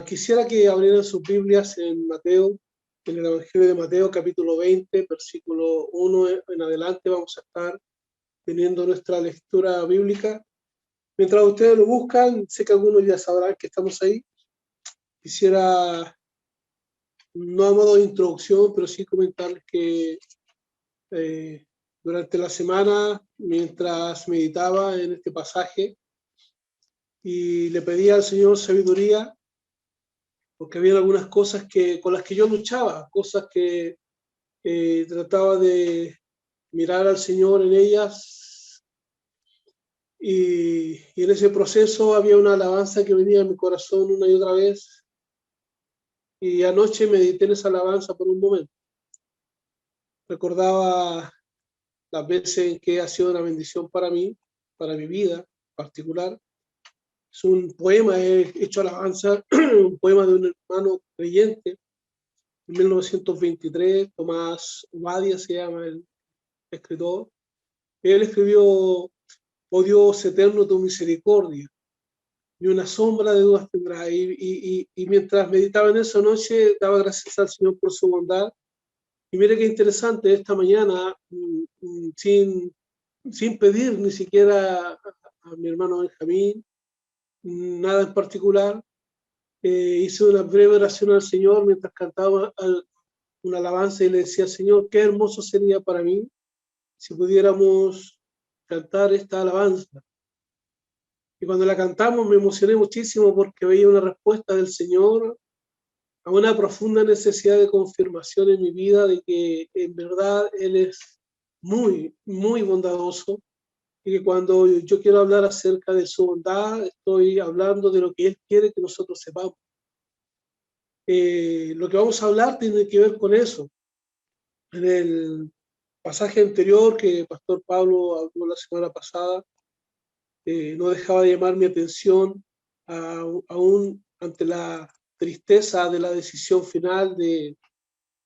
Quisiera que abrieran sus Biblias en Mateo, en el Evangelio de Mateo, capítulo 20, versículo 1 en adelante. Vamos a estar teniendo nuestra lectura bíblica. Mientras ustedes lo buscan, sé que algunos ya sabrán que estamos ahí. Quisiera, no a modo de introducción, pero sí comentarles que durante la semana, mientras meditaba en este pasaje y le pedía al Señor sabiduría, porque había algunas cosas con las que yo luchaba, cosas que trataba de mirar al Señor en ellas, y en ese proceso había una alabanza que venía a mi corazón una y otra vez, y anoche medité en esa alabanza por un momento. Recordaba las veces en que ha sido una bendición para mí, para mi vida particular. Es un poema, he hecho alabanza, un poema de un hermano creyente, en 1923, Tomás Obadia se llama el escritor. Él escribió: "Oh Dios eterno, tu misericordia, ni una sombra de dudas tendrá". Y mientras meditaba en eso anoche, daba gracias al Señor por su bondad. Y mire qué interesante, esta mañana, sin pedir ni siquiera a mi hermano Benjamín, nada en particular, hice una breve oración al Señor mientras cantaba una alabanza y le decía: Señor, qué hermoso sería para mí si pudiéramos cantar esta alabanza. Y cuando la cantamos me emocioné muchísimo porque veía una respuesta del Señor a una profunda necesidad de confirmación en mi vida de que en verdad Él es muy, muy bondadoso, y que cuando yo quiero hablar acerca de su bondad, estoy hablando de lo que Él quiere que nosotros sepamos. Lo que vamos a hablar tiene que ver con eso. En el pasaje anterior que el pastor Pablo habló la semana pasada, no dejaba de llamar mi atención aún ante la tristeza de la decisión final de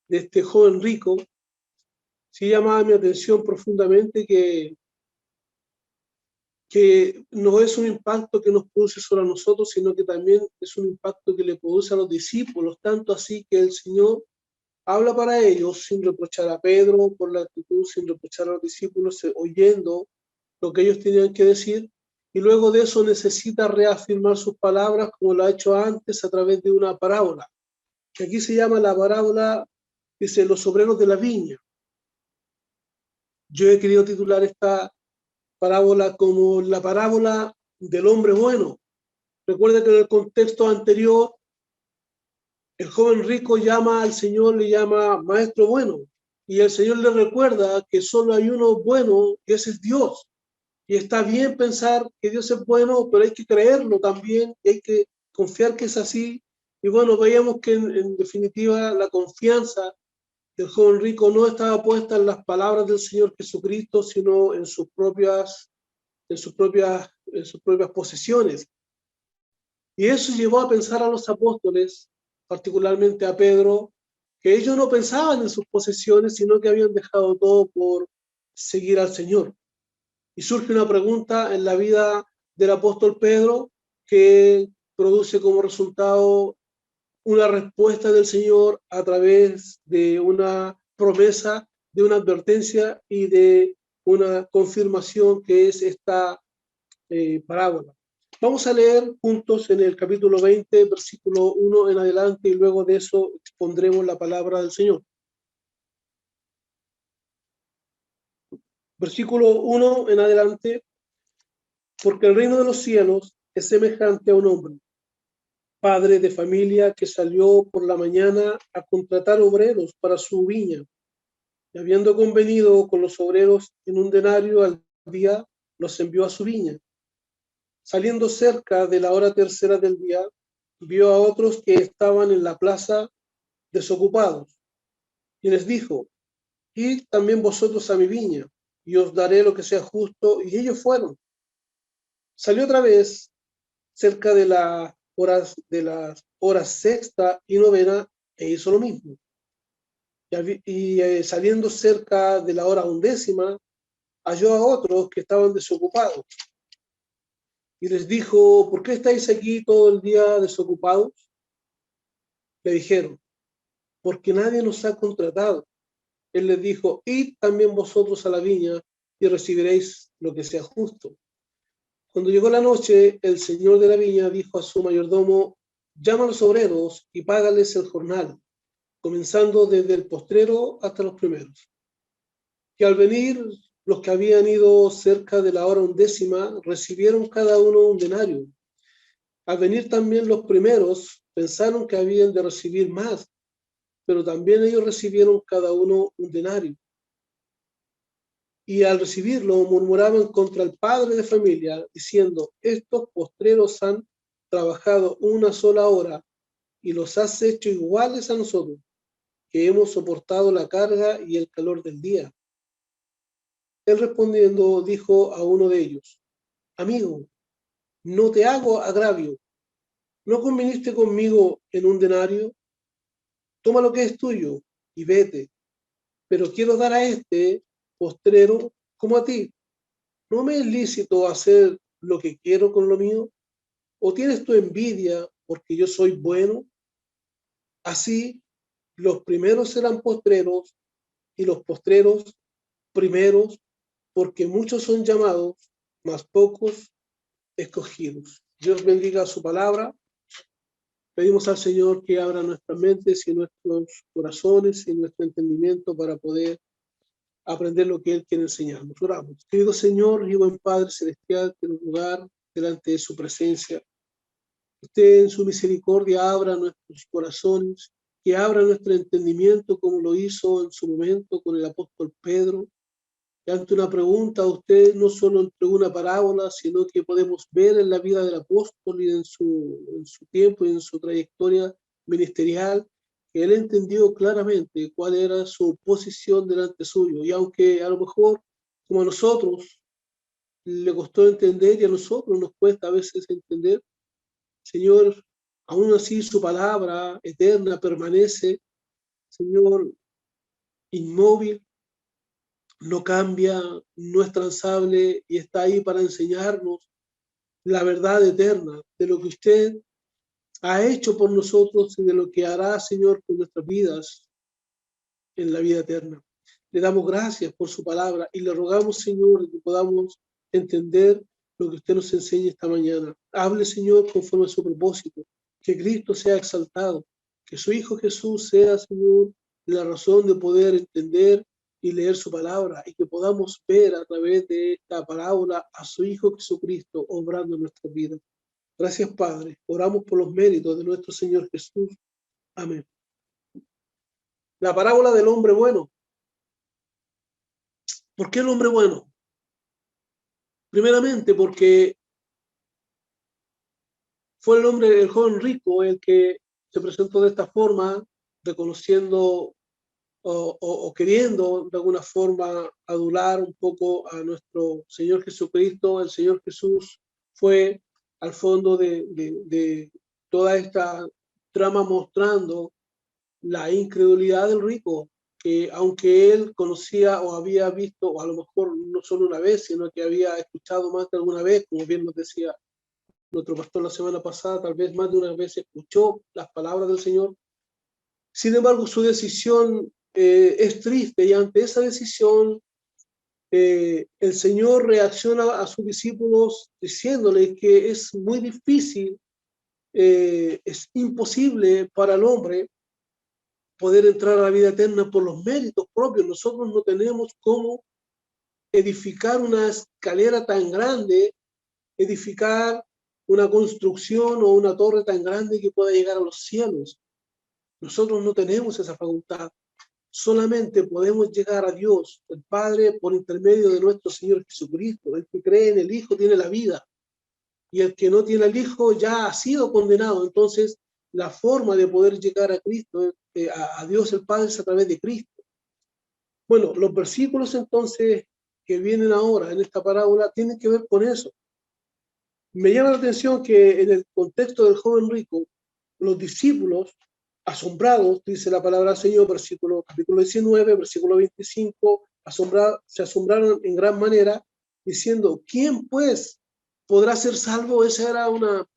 este joven rico. Sí llamaba mi atención profundamente que no es un impacto que nos produce solo a nosotros, sino que también es un impacto que le produce a los discípulos, tanto así que el Señor habla para ellos sin reprochar a Pedro por la actitud, sin reprochar a los discípulos, oyendo lo que ellos tenían que decir, y luego de eso necesita reafirmar sus palabras como lo ha hecho antes a través de una parábola, que aquí se llama la parábola, dice, los obreros de la viña. Yo he querido titular esta parábola como la parábola del hombre bueno. Recuerda que en el contexto anterior, el joven rico llama al Señor, le llama maestro bueno, y el Señor le recuerda que solo hay uno bueno, que ese es Dios. Y está bien pensar que Dios es bueno, pero hay que creerlo también, y hay que confiar que es así. Y bueno, veíamos que en definitiva la confianza del joven rico no estaba puesta en las palabras del Señor Jesucristo, sino en sus propias posesiones. Y eso llevó a pensar a los apóstoles, particularmente a Pedro, que ellos no pensaban en sus posesiones, sino que habían dejado todo por seguir al Señor. Y surge una pregunta en la vida del apóstol Pedro que produce como resultado una respuesta del Señor a través de una promesa, de una advertencia y de una confirmación, que es esta parábola. Vamos a leer juntos en el capítulo 20, versículo 1 en adelante, y luego de eso expondremos la palabra del Señor. Versículo 1 en adelante: porque el reino de los cielos es semejante a un hombre, padre de familia, que salió por la mañana a contratar obreros para su viña, y habiendo convenido con los obreros en un denario al día, los envió a su viña. Saliendo cerca de la hora tercera del día, vio a otros que estaban en la plaza desocupados, y les dijo: id también vosotros a mi viña, y os daré lo que sea justo. Y ellos fueron. Salió otra vez cerca de las horas sexta y novena, e hizo lo mismo. Y saliendo cerca de la hora 11ª, halló a otros que estaban desocupados, y les dijo: ¿por qué estáis aquí todo el día desocupados? Le dijeron: porque nadie nos ha contratado. Él les dijo: id también vosotros a la viña y recibiréis lo que sea justo. Cuando llegó la noche, el señor de la viña dijo a su mayordomo: llama a los obreros y págales el jornal, comenzando desde el postrero hasta los primeros. Y al venir los que habían ido cerca de la hora 11, recibieron cada uno un denario. Al venir también los primeros, pensaron que habían de recibir más, pero también ellos recibieron cada uno un denario. Y al recibirlo murmuraban contra el padre de familia, diciendo: estos postreros han trabajado una sola hora y los has hecho iguales a nosotros, que hemos soportado la carga y el calor del día. Él respondiendo dijo a uno de ellos: amigo, no te hago agravio, ¿no conviniste conmigo en un denario? Toma lo que es tuyo y vete, pero quiero dar a este postrero como a ti. ¿No me es lícito hacer lo que quiero con lo mío? ¿O tienes tu envidia porque yo soy bueno? Así, los primeros serán postreros y los postreros primeros, porque muchos son llamados, mas pocos escogidos. Dios bendiga su palabra. Pedimos al Señor que abra nuestras mentes y nuestros corazones y nuestro entendimiento para poder aprender lo que Él quiere enseñarnos. Oramos. Querido Señor y buen Padre Celestial, que en un lugar delante de su presencia, usted en su misericordia abra nuestros corazones, que abra nuestro entendimiento como lo hizo en su momento con el apóstol Pedro. Y ante una pregunta, usted no solo entregó una parábola, sino que podemos ver en la vida del apóstol y en su tiempo y en su trayectoria ministerial, que él entendió claramente cuál era su posición delante suyo. Y aunque a lo mejor, como a nosotros, le costó entender y a nosotros nos cuesta a veces entender, Señor, aún así su palabra eterna permanece, Señor, inmóvil, no cambia, no es transable y está ahí para enseñarnos la verdad eterna de lo que usted ha hecho por nosotros y de lo que hará, Señor, con nuestras vidas en la vida eterna. Le damos gracias por su palabra y le rogamos, Señor, que podamos entender lo que usted nos enseña esta mañana. Hable, Señor, conforme a su propósito, que Cristo sea exaltado, que su Hijo Jesús sea, Señor, la razón de poder entender y leer su palabra, y que podamos ver a través de esta parábola a su Hijo Jesucristo obrando en nuestras vidas. Gracias, Padre. Oramos por los méritos de nuestro Señor Jesús. Amén. La parábola del hombre bueno. ¿Por qué el hombre bueno? Primeramente porque fue el joven rico, el que se presentó de esta forma, reconociendo o queriendo de alguna forma adular un poco a nuestro Señor Jesucristo. El Señor Jesús fue al fondo de toda esta trama mostrando la incredulidad del rico, que aunque él conocía o había visto, o a lo mejor no solo una vez, sino que había escuchado más de alguna vez, como bien nos decía nuestro pastor la semana pasada, tal vez más de una vez escuchó las palabras del Señor. Sin embargo, su decisión es triste, y ante esa decisión el Señor reacciona a sus discípulos diciéndoles que es muy difícil, es imposible para el hombre poder entrar a la vida eterna por los méritos propios. Nosotros no tenemos cómo edificar una escalera tan grande, edificar una construcción o una torre tan grande que pueda llegar a los cielos. Nosotros no tenemos esa facultad. Solamente podemos llegar a Dios, el Padre, por intermedio de nuestro Señor Jesucristo. El que cree en el Hijo tiene la vida, y el que no tiene al Hijo ya ha sido condenado. Entonces, la forma de poder llegar a Cristo, a Dios el Padre, es a través de Cristo. Bueno, los versículos entonces que vienen ahora en esta parábola tienen que ver con eso. Me llama la atención que en el contexto del joven rico, los discípulos, asombrados, dice la palabra del Señor, capítulo 19, versículo 25, se asombraron en gran manera, diciendo: ¿quién pues ¿podrá ser salvo? Esa era una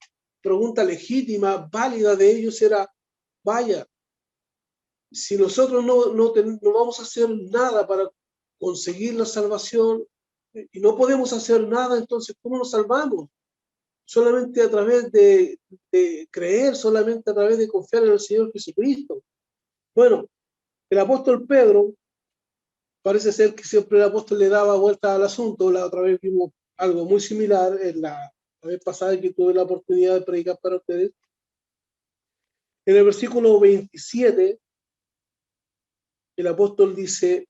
pregunta legítima, válida de ellos. Era, vaya, si nosotros no vamos a hacer nada para conseguir la salvación y no podemos hacer nada, entonces, ¿cómo nos salvamos? Solamente a través de creer, solamente a través de confiar en el Señor Jesucristo. Bueno, el apóstol Pedro, parece ser que siempre el apóstol le daba vuelta al asunto. La otra vez vimos algo muy similar en la vez pasada que tuve la oportunidad de predicar para ustedes. En el versículo 27, el apóstol dice: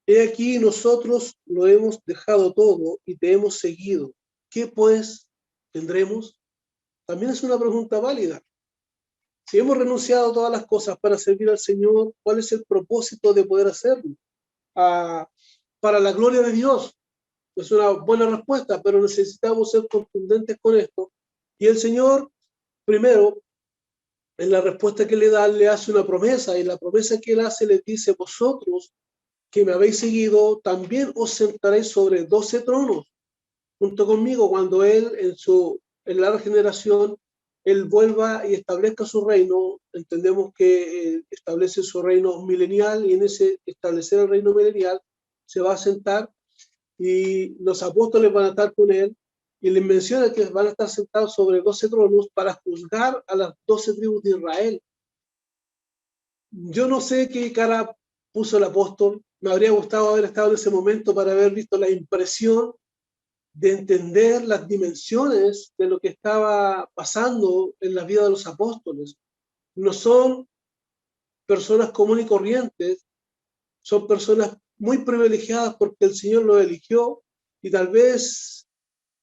he aquí nosotros lo hemos dejado todo y te hemos seguido. ¿Qué pues tendremos? También es una pregunta válida. Si hemos renunciado a todas las cosas para servir al Señor, ¿cuál es el propósito de poder hacerlo? Para la gloria de Dios. Es una buena respuesta, pero necesitamos ser contundentes con esto. Y el Señor, primero, en la respuesta que le da, le hace una promesa, y la promesa que él hace le dice: vosotros que me habéis seguido, también os sentaréis sobre 12 tronos, junto conmigo, cuando él en la regeneración, él vuelva y establezca su reino. Entendemos que establece su reino milenial, y en ese establecer el reino milenial se va a sentar y los apóstoles van a estar con él, y les menciona que van a estar sentados sobre 12 tronos para juzgar a las 12 tribus de Israel. Yo no sé qué cara puso el apóstol. Me habría gustado haber estado en ese momento para haber visto la impresión de entender las dimensiones de lo que estaba pasando en la vida de los apóstoles. No son personas comunes y corrientes, son personas muy privilegiadas porque el Señor los eligió, y tal vez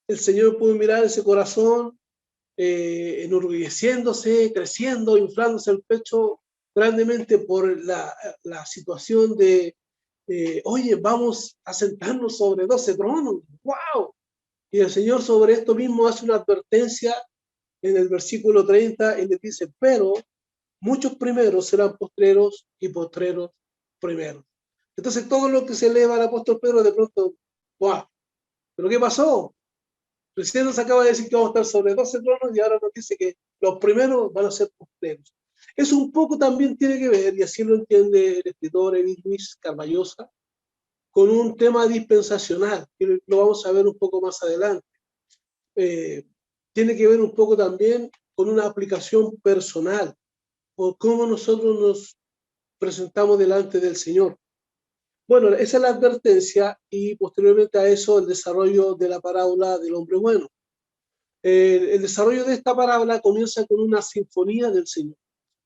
el Señor pudo mirar ese corazón enorgulleciéndose, creciendo, inflándose el pecho grandemente por la situación de, oye, vamos a sentarnos sobre 12 tronos. ¡Wow! Y el Señor sobre esto mismo hace una advertencia en el versículo 30, y le dice: pero muchos primeros serán postreros y postreros primeros. Entonces todo lo que se eleva al apóstol Pedro, de pronto, ¡wow! ¿Pero qué pasó? Recién nos acaba de decir que vamos a estar sobre 12 tronos, y ahora nos dice que los primeros van a ser postreros. Eso un poco también tiene que ver, y así lo entiende el escritor Edith Luis Carballosa, con un tema dispensacional, que lo vamos a ver un poco más adelante. Tiene que ver un poco también con una aplicación personal, por cómo nosotros nos presentamos delante del Señor. Bueno, esa es la advertencia, y posteriormente a eso el desarrollo de la parábola del hombre bueno. El desarrollo de esta parábola comienza con una sinfonía del Señor,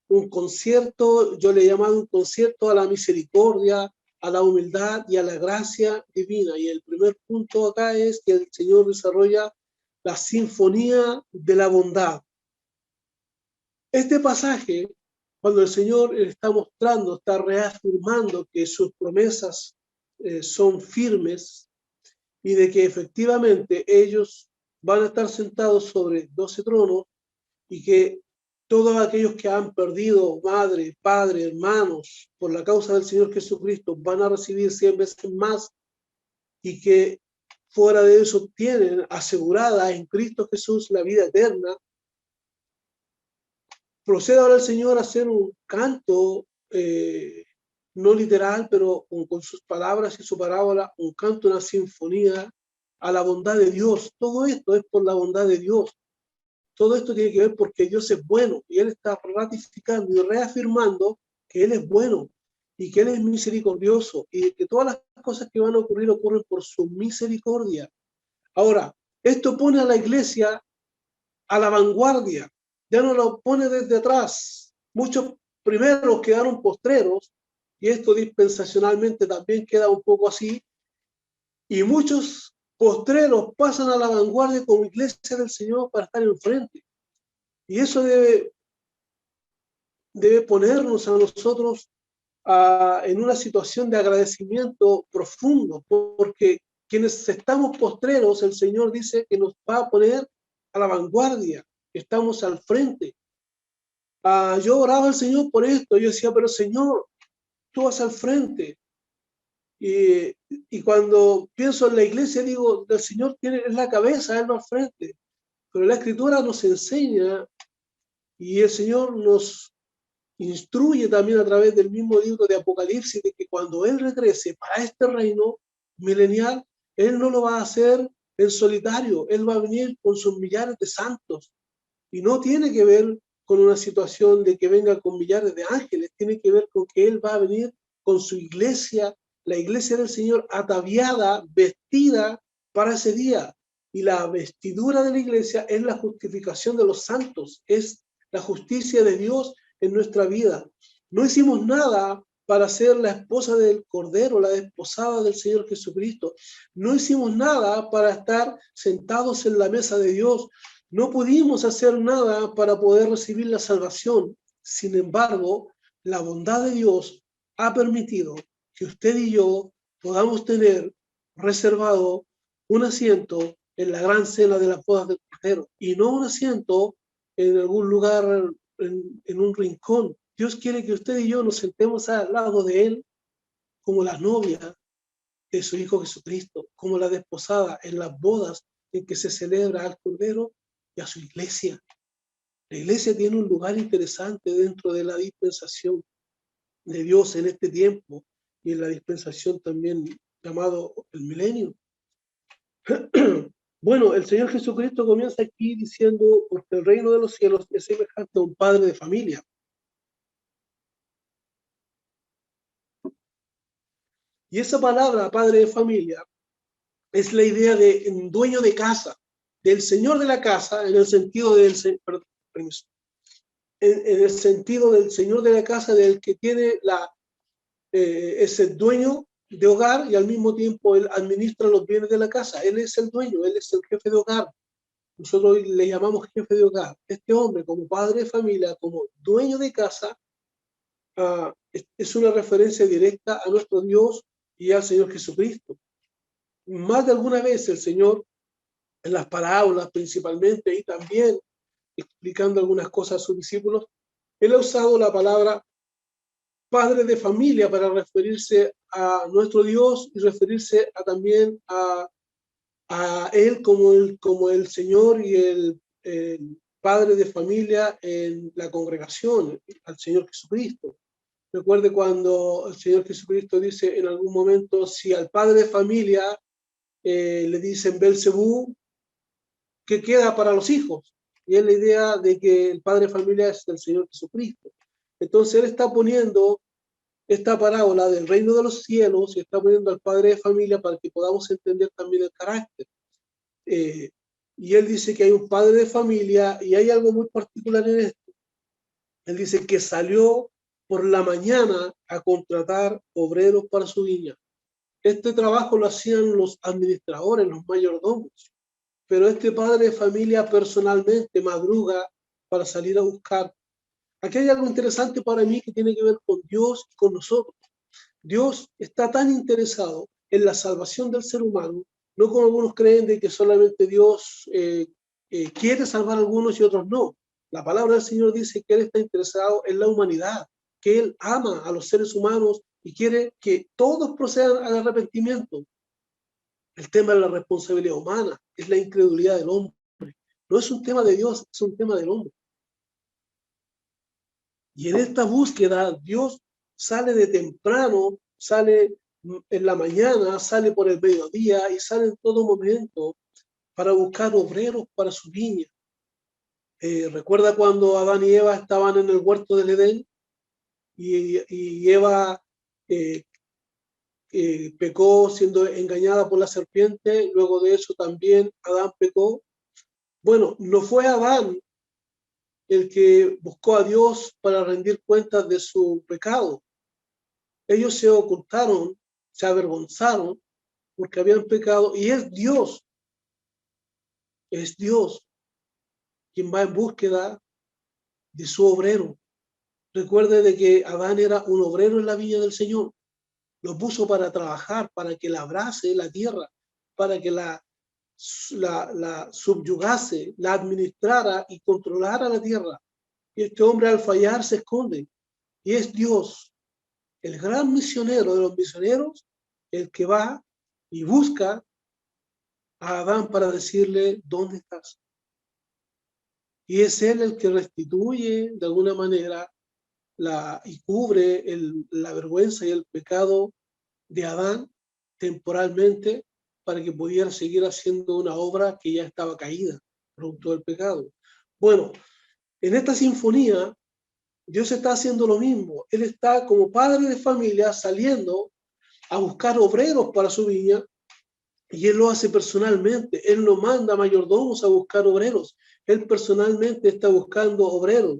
un concierto. Yo le he llamado un concierto a la misericordia, a la humildad y a la gracia divina. Y el primer punto acá es que el Señor desarrolla la sinfonía de la bondad. Este pasaje, cuando el Señor está mostrando, está reafirmando que sus promesas son firmes, y de que efectivamente ellos van a estar sentados sobre 12 tronos, y que todos aquellos que han perdido madre, padre, hermanos, por la causa del Señor Jesucristo, van a recibir 100 veces más, y que fuera de eso tienen asegurada en Cristo Jesús la vida eterna. Procede ahora el Señor a hacer un canto, no literal, pero con sus palabras y su parábola, un canto, una sinfonía a la bondad de Dios. Todo esto es por la bondad de Dios. Todo esto tiene que ver porque Dios es bueno, y Él está ratificando y reafirmando que Él es bueno y que Él es misericordioso, y que todas las cosas que van a ocurrir ocurren por su misericordia. Ahora, esto pone a la iglesia a la vanguardia, ya no lo pone desde atrás. Muchos primeros quedaron postreros, y esto dispensacionalmente también queda un poco así, y muchos postreros pasan a la vanguardia como iglesia del Señor para estar enfrente. Y eso debe ponernos a nosotros en una situación de agradecimiento profundo, porque quienes estamos postreros, el Señor dice que nos va a poner a la vanguardia, estamos al frente. Yo oraba al Señor por esto, yo decía: pero Señor, tú vas al frente, Y cuando pienso en la iglesia, digo, el Señor es la cabeza, Él va al frente. Pero la Escritura nos enseña y el Señor nos instruye también a través del mismo libro de Apocalipsis de que cuando Él regrese para este reino milenial, Él no lo va a hacer en solitario, Él va a venir con sus millares de santos. Y no tiene que ver con una situación de que venga con millares de ángeles, tiene que ver con que Él va a venir con su iglesia, la iglesia del Señor ataviada, vestida para ese día. Y la vestidura de la iglesia es la justificación de los santos, es la justicia de Dios en nuestra vida. No hicimos nada para ser la esposa del Cordero, la desposada del Señor Jesucristo. No hicimos nada para estar sentados en la mesa de Dios. No pudimos hacer nada para poder recibir la salvación. Sin embargo, la bondad de Dios ha permitido que usted y yo podamos tener reservado un asiento en la gran cena de las bodas del Cordero y no un asiento en algún lugar, en un rincón. Dios quiere que usted y yo nos sentemos al lado de Él como la novia de su Hijo Jesucristo, como la desposada en las bodas en que se celebra al Cordero y a su iglesia. La iglesia tiene un lugar interesante dentro de la dispensación de Dios en este tiempo y en la dispensación también llamado el milenio. Bueno, el Señor Jesucristo comienza aquí diciendo, porque el reino de los cielos es semejante a un padre de familia. Y esa palabra, padre de familia, es la idea de un dueño de casa, del señor de la casa, en el sentido del, en el sentido del señor de la casa, del que tiene es el dueño de hogar y al mismo tiempo él administra los bienes de la casa. Él es el dueño, él es el jefe de hogar. Nosotros le llamamos jefe de hogar. Este hombre, como padre de familia, como dueño de casa, es una referencia directa a nuestro Dios y al Señor Jesucristo. Más de alguna vez el Señor, en las parábolas principalmente, y también explicando algunas cosas a sus discípulos, Él ha usado la palabra padre de familia para referirse a nuestro Dios y referirse también a Él como el Señor y el padre de familia en la congregación, al Señor Jesucristo. Recuerde cuando el Señor Jesucristo dice en algún momento, si al padre de familia le dicen Belcebú, ¿qué queda para los hijos? Y es la idea de que el padre de familia es el Señor Jesucristo. Entonces Él está poniendo esta parábola del reino de los cielos y está poniendo al padre de familia para que podamos entender también el carácter. Y Él dice que hay un padre de familia y hay algo muy particular en esto. Él dice que salió por la mañana a contratar obreros para su viña. Este trabajo lo hacían los administradores, los mayordomos, pero este padre de familia personalmente madruga para salir a buscar. Aquí hay algo interesante para mí que tiene que ver con Dios y con nosotros. Dios está tan interesado en la salvación del ser humano, no como algunos creen de que solamente Dios quiere salvar a algunos y otros no. La palabra del Señor dice que Él está interesado en la humanidad, que Él ama a los seres humanos y quiere que todos procedan al arrepentimiento. El tema de la responsabilidad humana es la incredulidad del hombre. No es un tema de Dios, es un tema del hombre. Y en esta búsqueda, Dios sale de temprano, sale en la mañana, sale por el mediodía y sale en todo momento para buscar obreros para su viña. ¿Recuerda cuando Adán y Eva estaban en el huerto del Edén y Eva pecó siendo engañada por la serpiente? Luego de eso también Adán pecó. Bueno, no fue Adán el que buscó a Dios para rendir cuentas de su pecado. Ellos se ocultaron, se avergonzaron porque habían pecado y es Dios quien va en búsqueda de su obrero. Recuerde de que Adán era un obrero en la viña del Señor. Lo puso para trabajar, para que labrase la tierra, para que la subyugase, la administrara y controlara la tierra. Y este hombre al fallar se esconde. Y es Dios, el gran misionero de los misioneros, el que va y busca a Adán para decirle, ¿dónde estás? Y es él el que restituye de alguna manera y cubre la vergüenza y el pecado de Adán temporalmente para que pudiera seguir haciendo una obra que ya estaba caída, producto del pecado. Bueno, en esta sinfonía Dios está haciendo lo mismo. Él está como padre de familia saliendo a buscar obreros para su viña y él lo hace personalmente. Él no manda mayordomos a buscar obreros. Él personalmente está buscando obreros.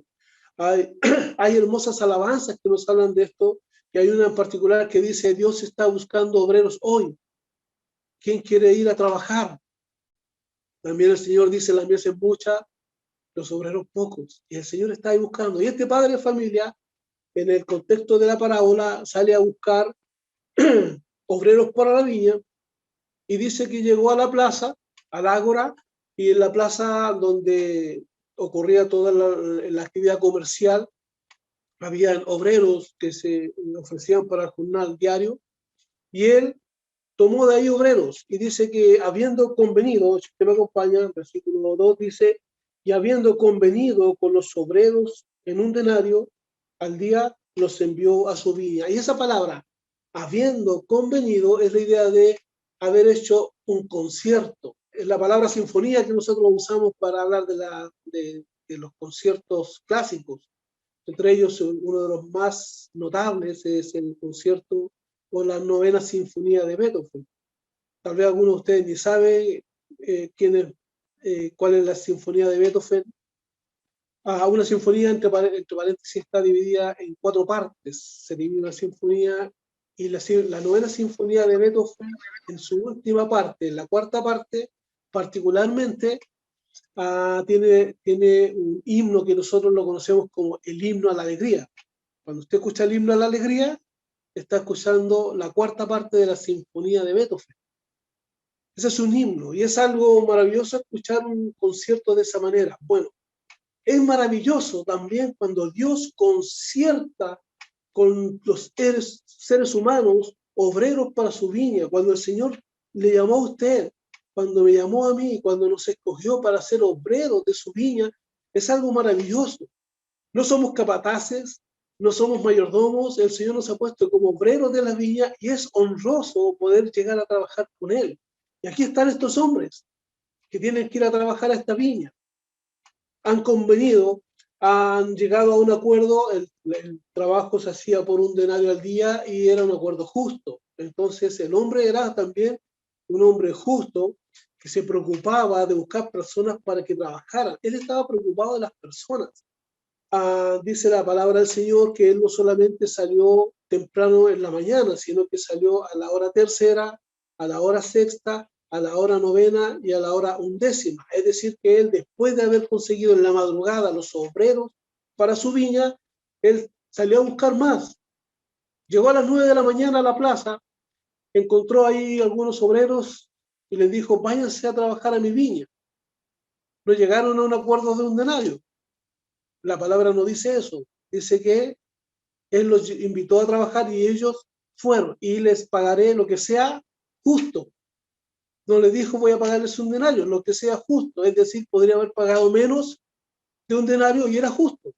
Hay, hay hermosas alabanzas que nos hablan de esto, y hay una en particular que dice, Dios está buscando obreros hoy. ¿Quién quiere ir a trabajar? También el Señor dice, la mies es mucha, los obreros pocos. Y el Señor está ahí buscando. Y este padre de familia, en el contexto de la parábola, sale a buscar obreros para la viña y dice que llegó a la plaza, al ágora, y en la plaza donde ocurría toda la actividad comercial, había obreros que se ofrecían para el jornal diario, y él tomó de ahí obreros, y dice que habiendo convenido, si usted me acompaña, versículo 2 dice, y habiendo convenido con los obreros en un denario, al día los envió a su viña. Y esa palabra, habiendo convenido, es la idea de haber hecho un concierto. Es la palabra sinfonía que nosotros usamos para hablar de los conciertos clásicos. Entre ellos, uno de los más notables es el concierto o la novena sinfonía de Beethoven. Tal vez alguno de ustedes ni sabe cuál es la sinfonía de Beethoven. Una sinfonía, entre paréntesis, está dividida en 4 partes. Se divide una sinfonía y la novena sinfonía de Beethoven, en su última parte, en la 4ª parte, particularmente, tiene un himno que nosotros lo conocemos como el himno a la alegría. Cuando usted escucha el himno a la alegría, está escuchando la 4ª parte de la sinfonía de Beethoven. Ese es un himno y es algo maravilloso escuchar un concierto de esa manera. Bueno, es maravilloso también cuando Dios concierta con los seres humanos, obreros para su viña, cuando el Señor le llamó a usted, cuando me llamó a mí, cuando nos escogió para ser obreros de su viña, es algo maravilloso. No somos capataces, no somos mayordomos, el Señor nos ha puesto como obreros de la viña y es honroso poder llegar a trabajar con Él. Y aquí están estos hombres que tienen que ir a trabajar a esta viña. Han convenido, han llegado a un acuerdo, el trabajo se hacía por un denario al día y era un acuerdo justo. Entonces el hombre era también un hombre justo que se preocupaba de buscar personas para que trabajaran. Él estaba preocupado de las personas. Dice la palabra del Señor que él no solamente salió temprano en la mañana, sino que salió a la hora 3ª, a la hora 6ª, a la hora 9ª y a la hora 11ª. Es decir, que él, después de haber conseguido en la madrugada los obreros para su viña, él salió a buscar más. Llegó a las 9 de la mañana a la plaza, encontró ahí algunos obreros y les dijo, váyanse a trabajar a mi viña. No llegaron a un acuerdo de un denario. La palabra no dice eso. Dice que él los invitó a trabajar y ellos fueron y les pagaré lo que sea justo. No les dijo voy a pagarles un denario, lo que sea justo. Es decir, podría haber pagado menos de un denario y era justo.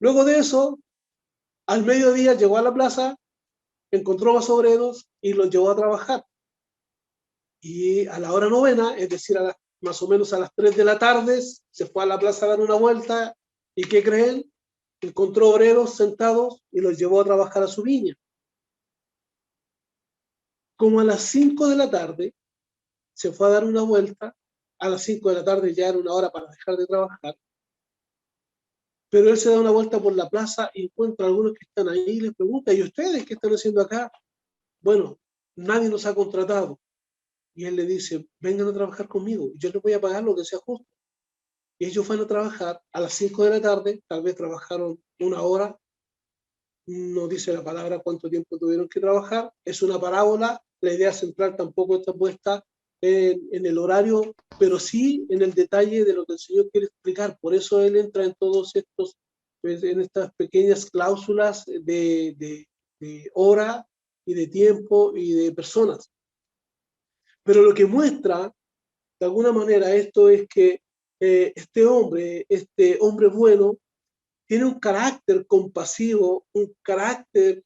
Luego de eso, al mediodía llegó a la plaza, encontró más obreros y los llevó a trabajar. Y a la hora 9ª, es decir, más o menos a las 3 de la tarde, se fue a la plaza a dar una vuelta. ¿Y qué creen? Encontró obreros sentados y los llevó a trabajar a su viña. Como a las 5 de la tarde, se fue a dar una vuelta. A las 5 de la tarde ya era una hora para dejar de trabajar. Pero él se da una vuelta por la plaza y encuentra a algunos que están ahí y les pregunta, ¿y ustedes qué están haciendo acá? Bueno, nadie nos ha contratado. Y él le dice, vengan a trabajar conmigo, yo les voy a pagar lo que sea justo. Y ellos van a trabajar a las 5 de la tarde, tal vez trabajaron una hora, no dice la palabra cuánto tiempo tuvieron que trabajar, es una parábola, la idea central tampoco está puesta en el horario, pero sí en el detalle de lo que el Señor quiere explicar. Por eso él entra en todos estos, pues, en estas pequeñas cláusulas de hora y de tiempo y de personas. Pero lo que muestra, de alguna manera, esto es que este hombre bueno, tiene un carácter compasivo, un carácter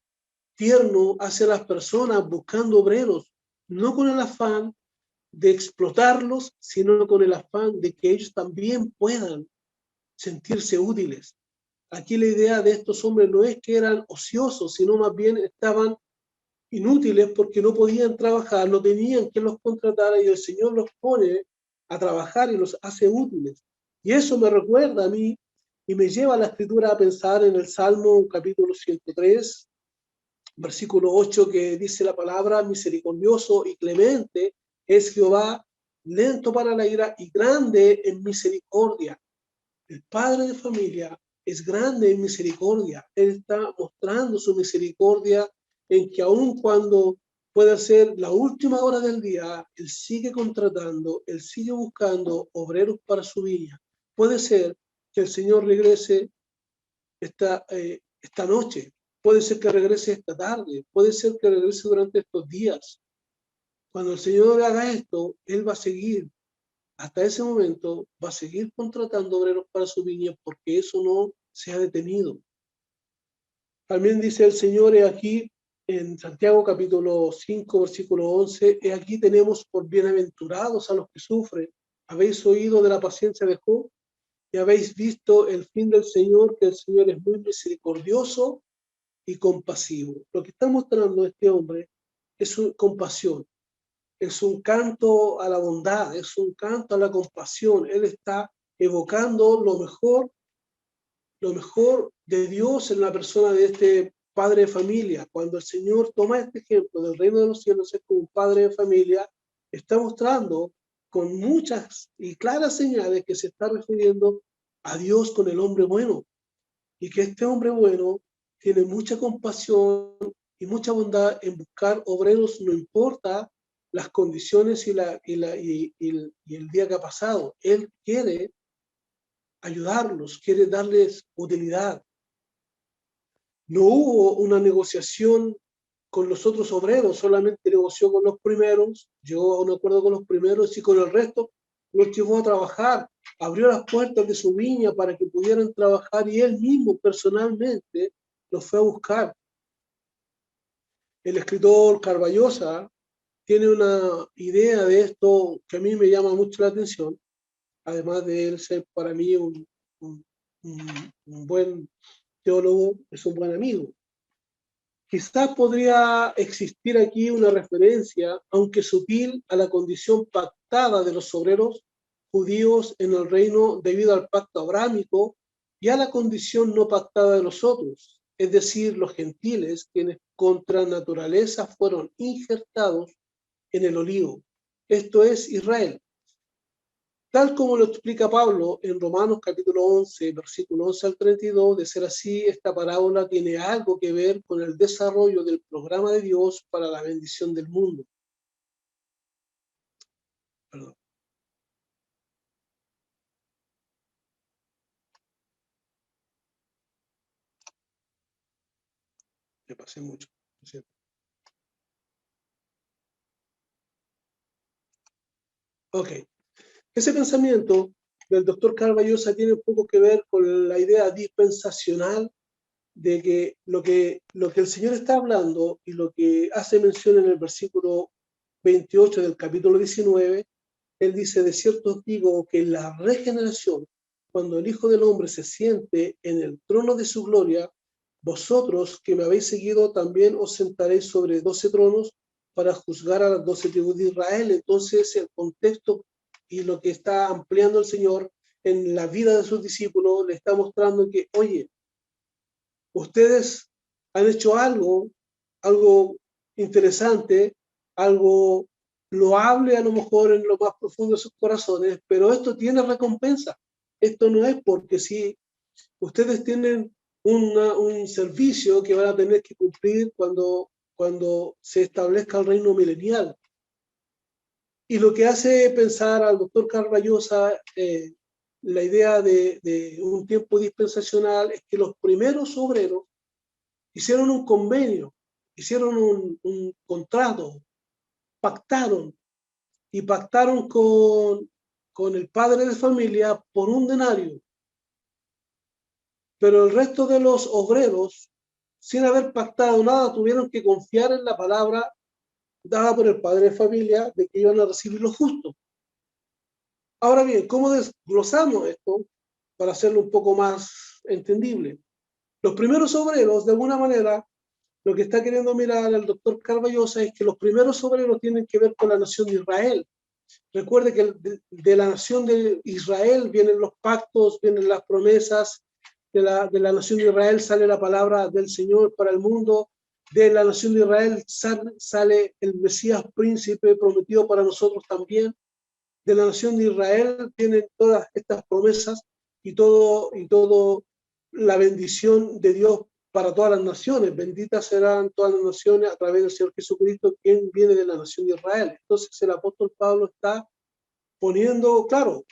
tierno hacia las personas, buscando obreros, no con el afán de explotarlos, sino con el afán de que ellos también puedan sentirse útiles. Aquí la idea de estos hombres no es que eran ociosos, sino más bien estaban inútiles porque no podían trabajar, no tenían que los contratar y el Señor los pone a trabajar y los hace útiles. Y eso me recuerda a mí y me lleva a la escritura a pensar en el Salmo capítulo 103, versículo 8, que dice la palabra: misericordioso y clemente es Jehová, lento para la ira y grande en misericordia. El padre de familia es grande en misericordia. Él está mostrando su misericordia en que aun cuando pueda ser la última hora del día, Él sigue contratando, Él sigue buscando obreros para su viña. Puede ser que el Señor regrese esta noche, puede ser que regrese esta tarde, puede ser que regrese durante estos días. Cuando el Señor haga esto, Él va a seguir, hasta ese momento, va a seguir contratando obreros para su viña porque eso no se ha detenido. También dice el Señor, he aquí, en Santiago capítulo 5, versículo 11, he aquí tenemos por bienaventurados a los que sufren. Habéis oído de la paciencia de Job y habéis visto el fin del Señor, que el Señor es muy misericordioso y compasivo. Lo que está mostrando este hombre es su compasión, es un canto a la bondad, es un canto a la compasión. Él está evocando lo mejor de Dios en la persona de este padre de familia. Cuando el Señor toma este ejemplo del reino de los cielos, es como un padre de familia, está mostrando con muchas y claras señales que se está refiriendo a Dios con el hombre bueno, y que este hombre bueno tiene mucha compasión y mucha bondad en buscar obreros, no importa las condiciones y el día que ha pasado. Él quiere ayudarlos, quiere darles utilidad. No hubo una negociación con los otros obreros, solamente negoció con los primeros, llegó a un acuerdo con los primeros y con el resto los llevó a trabajar, abrió las puertas de su viña para que pudieran trabajar y él mismo personalmente los fue a buscar. El escritor Carballosa tiene una idea de esto que a mí me llama mucho la atención, además de él ser para mí un, un buen teólogo, es un buen amigo. Quizás podría existir aquí una referencia, aunque sutil, a la condición pactada de los obreros judíos en el reino debido al pacto abrámico y a la condición no pactada de los otros, es decir, los gentiles, quienes contra naturaleza fueron injertados en el olivo. Esto es Israel. Tal como lo explica Pablo en Romanos capítulo 11, versículo 11 al 32, de ser así, esta parábola tiene algo que ver con el desarrollo del programa de Dios para la bendición del mundo. Perdón. Me pasé mucho. Ok. Ese pensamiento del doctor Carballosa tiene un poco que ver con la idea dispensacional de que lo que el Señor está hablando y lo que hace mención en el versículo 28 del capítulo 19, Él dice: de cierto os digo que la regeneración, cuando el Hijo del Hombre se siente en el trono de su gloria, vosotros que me habéis seguido también os sentaréis sobre 12 tronos para juzgar a las 12 tribus de Israel. Entonces el contexto y lo que está ampliando el Señor en la vida de sus discípulos le está mostrando que, oye, ustedes han hecho algo interesante, algo loable a lo mejor en lo más profundo de sus corazones, pero esto tiene recompensa. Esto no es porque si ustedes tienen un servicio que van a tener que cumplir cuando se establezca el reino milenial. Y lo que hace pensar al doctor Carballosa la idea de un tiempo dispensacional es que los primeros obreros hicieron un convenio hicieron un contrato, pactaron, y pactaron con el padre de familia por un denario. Pero el resto de los obreros, sin haber pactado nada, tuvieron que confiar en la palabra dada por el padre de familia de que iban a recibir lo justo. Ahora bien, ¿cómo desglosamos esto para hacerlo un poco más entendible? Los primeros obreros, de alguna manera, lo que está queriendo mirar el doctor Carballosa es que los primeros obreros tienen que ver con la nación de Israel. Recuerde que de la nación de Israel vienen los pactos, vienen las promesas, de la nación de Israel sale la palabra del Señor para el mundo, de la nación de Israel sale el Mesías príncipe prometido para nosotros también, de la nación de Israel vienen todas estas promesas y todo la bendición de Dios para todas las naciones. Benditas serán todas las naciones a través del Señor Jesucristo, quien viene de la nación de Israel. Entonces el apóstol Pablo está poniendo, claro,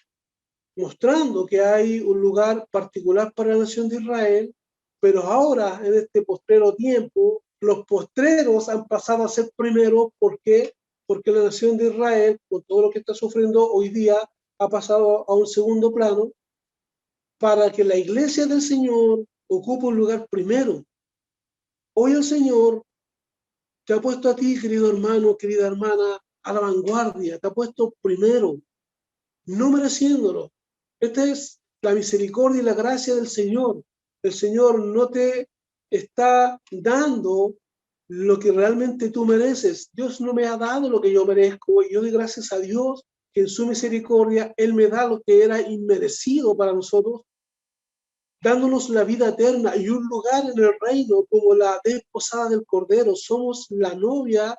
mostrando que hay un lugar particular para la nación de Israel, pero ahora, en este postrero tiempo, los postreros han pasado a ser primeros. ¿Por qué? Porque la nación de Israel, con todo lo que está sufriendo hoy día, ha pasado a un segundo plano para que la iglesia del Señor ocupe un lugar primero. Hoy el Señor te ha puesto a ti, querido hermano, querida hermana, a la vanguardia, te ha puesto primero, no mereciéndolo. Esta es la misericordia y la gracia del Señor. El Señor no te está dando lo que realmente tú mereces. Dios no me ha dado lo que yo merezco y yo doy gracias a Dios que en su misericordia Él me da lo que era inmerecido para nosotros, dándonos la vida eterna y un lugar en el reino como la desposada del Cordero. Somos la novia,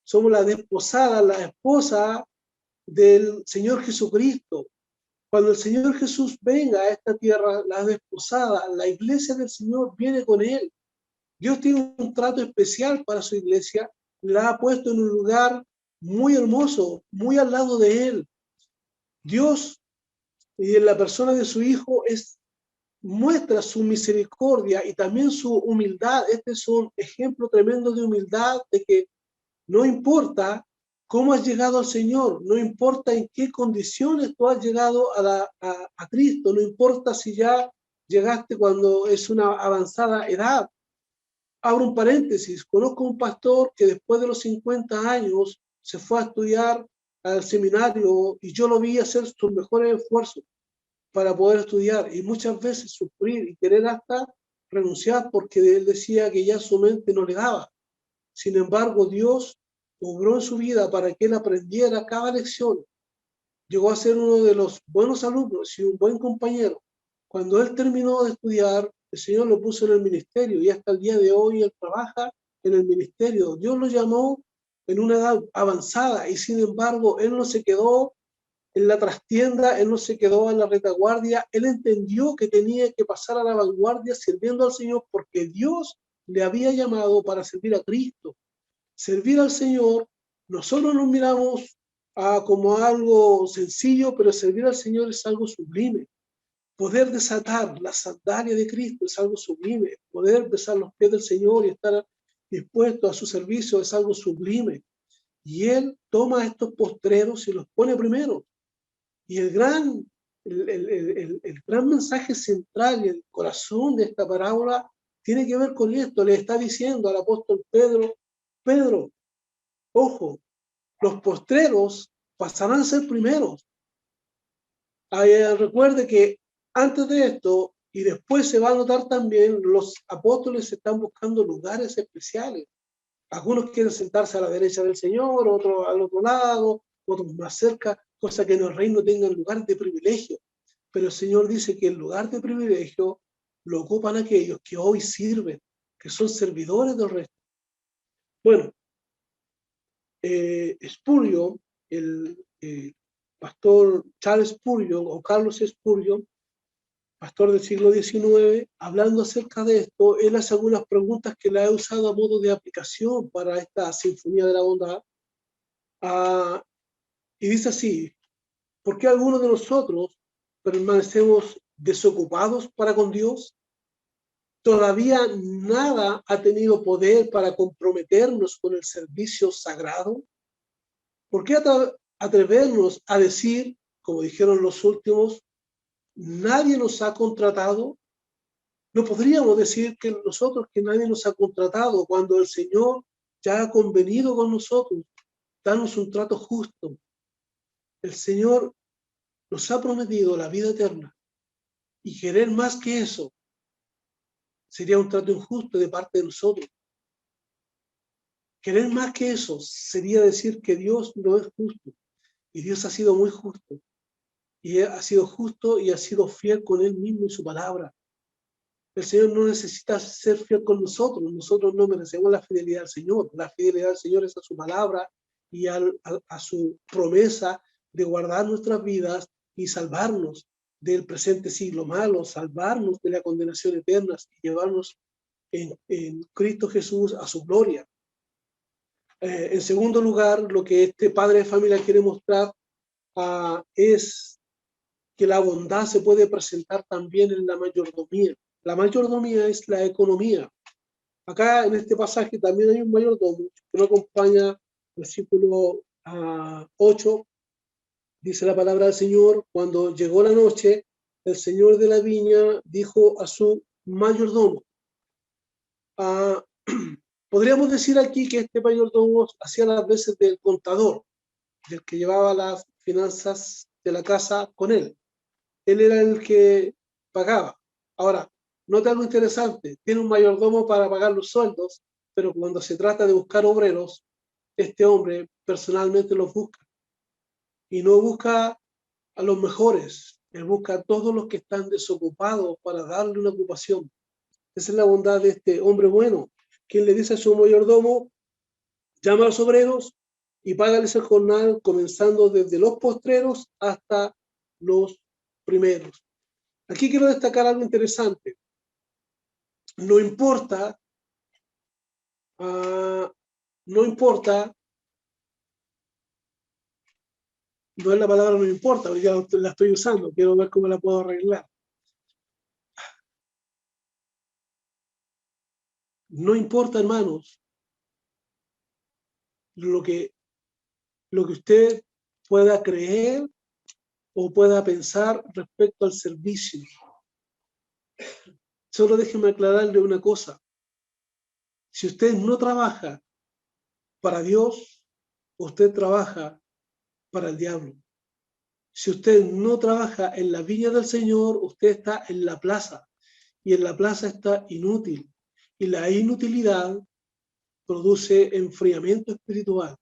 somos la desposada, la esposa del Señor Jesucristo. Cuando el Señor Jesús venga a esta tierra, la desposada, la iglesia del Señor viene con Él. Dios tiene un trato especial para su iglesia, la ha puesto en un lugar muy hermoso, muy al lado de Él. Dios, y en la persona de su Hijo, muestra su misericordia y también su humildad. Este es un ejemplo tremendo de humildad, de que no importa cómo has llegado al Señor, no importa en qué condiciones tú has llegado a Cristo, no importa si ya llegaste cuando es una avanzada edad. Abro un paréntesis, conozco un pastor que después de los 50 años se fue a estudiar al seminario y yo lo vi hacer sus mejores esfuerzos para poder estudiar y muchas veces sufrir y querer hasta renunciar porque él decía que ya su mente no le daba. Sin embargo, Dios obró en su vida para que él aprendiera cada lección. Llegó a ser uno de los buenos alumnos y un buen compañero. Cuando él terminó de estudiar, el Señor lo puso en el ministerio y hasta el día de hoy él trabaja en el ministerio. Dios lo llamó en una edad avanzada y sin embargo él no se quedó en la trastienda, él no se quedó en la retaguardia, él entendió que tenía que pasar a la vanguardia sirviendo al Señor porque Dios le había llamado para servir a Cristo. Servir al Señor, nosotros nos miramos como algo sencillo, pero servir al Señor es algo sublime. Poder desatar la sandalia de Cristo es algo sublime. Poder besar los pies del Señor y estar dispuesto a su servicio es algo sublime. Y Él toma estos postreros y los pone primero. Y el gran mensaje central y el corazón de esta parábola tiene que ver con esto. Le está diciendo al apóstol Pedro, Pedro, ojo, los postreros pasarán a ser primeros. Recuerde que antes de esto y después se va a notar también, los apóstoles están buscando lugares especiales. Algunos quieren sentarse a la derecha del Señor, otros al otro lado, otros más cerca, cosa que en el reino tengan lugar de privilegio. Pero el Señor dice que el lugar de privilegio lo ocupan aquellos que hoy sirven, que son servidores del resto. Bueno, Spurgeon, el pastor Charles Spurgeon o Carlos Spurgeon, pastor del siglo XIX, hablando acerca de esto, él hace algunas preguntas que la he usado a modo de aplicación para esta Sinfonía de la Bondad. Y dice así, ¿por qué algunos de nosotros permanecemos desocupados para con Dios? ¿Todavía nada ha tenido poder para comprometernos con el servicio sagrado? ¿Por qué atrevernos a decir, como dijeron los últimos, nadie nos ha contratado? No podríamos decir que nosotros que nadie nos ha contratado cuando el Señor ya ha convenido con nosotros, darnos un trato justo. El Señor nos ha prometido la vida eterna y querer más que eso sería un trato injusto de parte de nosotros. Querer más que eso sería decir que Dios no es justo y Dios ha sido muy justo y ha sido justo y ha sido fiel con Él mismo y su palabra. El Señor no necesita ser fiel con nosotros. Nosotros no merecemos la fidelidad del Señor. La fidelidad del Señor es a su palabra y a su promesa de guardar nuestras vidas y salvarnos del presente siglo malo, salvarnos de la condenación eterna y llevarnos en Cristo Jesús a su gloria. En segundo lugar, lo que este padre de familia quiere mostrar es que la bondad se puede presentar también en la mayordomía. La mayordomía es la economía. Acá en este pasaje también hay un mayordomo que nos acompaña, versículo 8, dice la palabra del Señor: cuando llegó la noche, el señor de la viña dijo a su mayordomo. Podríamos decir aquí que este mayordomo hacía las veces del contador, del que llevaba las finanzas de la casa con él. Él era el que pagaba. Ahora, nota algo interesante: tiene un mayordomo para pagar los sueldos, pero cuando se trata de buscar obreros, este hombre personalmente los busca. Y no busca a los mejores, él busca a todos los que están desocupados para darle una ocupación. Esa es la bondad de este hombre bueno, quien le dice a su mayordomo: llama a los obreros y págales el jornal, comenzando desde los postreros hasta los primeros. Aquí quiero destacar algo interesante. No importa, no importa, no es la palabra no importa, ya la estoy usando, quiero ver cómo la puedo arreglar. No importa, hermanos, lo que usted pueda creer o pueda pensar respecto al servicio. Solo déjeme aclararle una cosa. Si usted no trabaja para Dios, usted trabaja para el diablo. Si usted no trabaja en la viña del Señor, usted está en la plaza, y en la plaza está inútil. Y la inutilidad produce enfriamiento espiritual.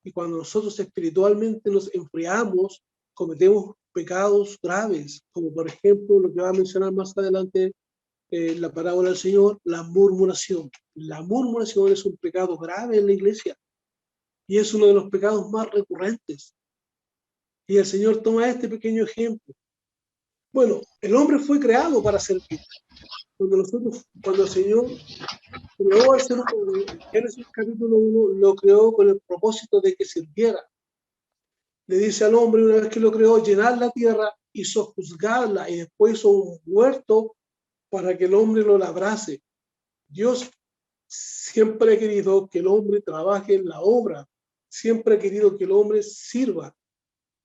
Y cuando nosotros espiritualmente nos enfriamos, cometemos pecados graves, como por ejemplo lo que va a mencionar más adelante la parábola del Señor, la murmuración. La murmuración es un pecado grave en la iglesia y es uno de los pecados más recurrentes. Y el Señor toma este pequeño ejemplo. Bueno, el hombre fue creado para servir. Cuando el Señor creó al ser humano, en Génesis capítulo 1, lo creó con el propósito de que sirviera. Le dice al hombre, una vez que lo creó, llenar la tierra y sojuzgarla, y después hizo un huerto para que el hombre lo labrase. Dios siempre ha querido que el hombre trabaje en la obra, siempre ha querido que el hombre sirva,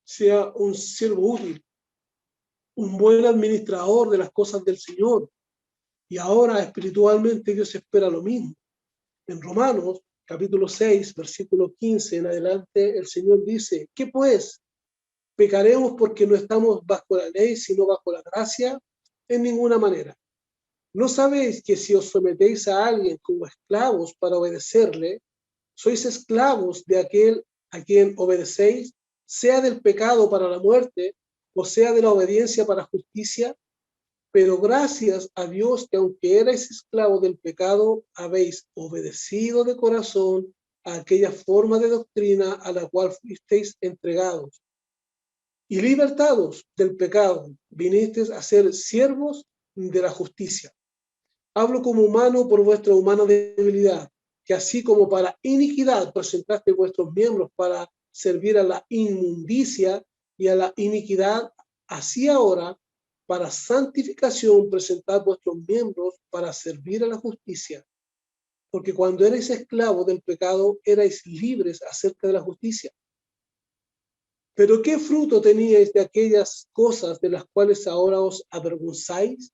sea un siervo útil, un buen administrador de las cosas del Señor. Y ahora espiritualmente Dios espera lo mismo. En Romanos capítulo 6, versículo 15 en adelante, el Señor dice: ¿qué pues? ¿Pecaremos porque no estamos bajo la ley, sino bajo la gracia? En ninguna manera. ¿No sabéis que si os sometéis a alguien como esclavos para obedecerle, sois esclavos de aquel a quien obedecéis, sea del pecado para la muerte, o sea de la obediencia para justicia? Pero gracias a Dios que aunque erais esclavos del pecado, habéis obedecido de corazón a aquella forma de doctrina a la cual fuisteis entregados. Y libertados del pecado, vinisteis a ser siervos de la justicia. Hablo como humano por vuestra humana debilidad, que así como para iniquidad presentaste vuestros miembros para servir a la inmundicia y a la iniquidad, así ahora para santificación presentad vuestros miembros para servir a la justicia. Porque cuando erais esclavos del pecado, erais libres acerca de la justicia. Pero ¿qué fruto teníais de aquellas cosas de las cuales ahora os avergonzáis?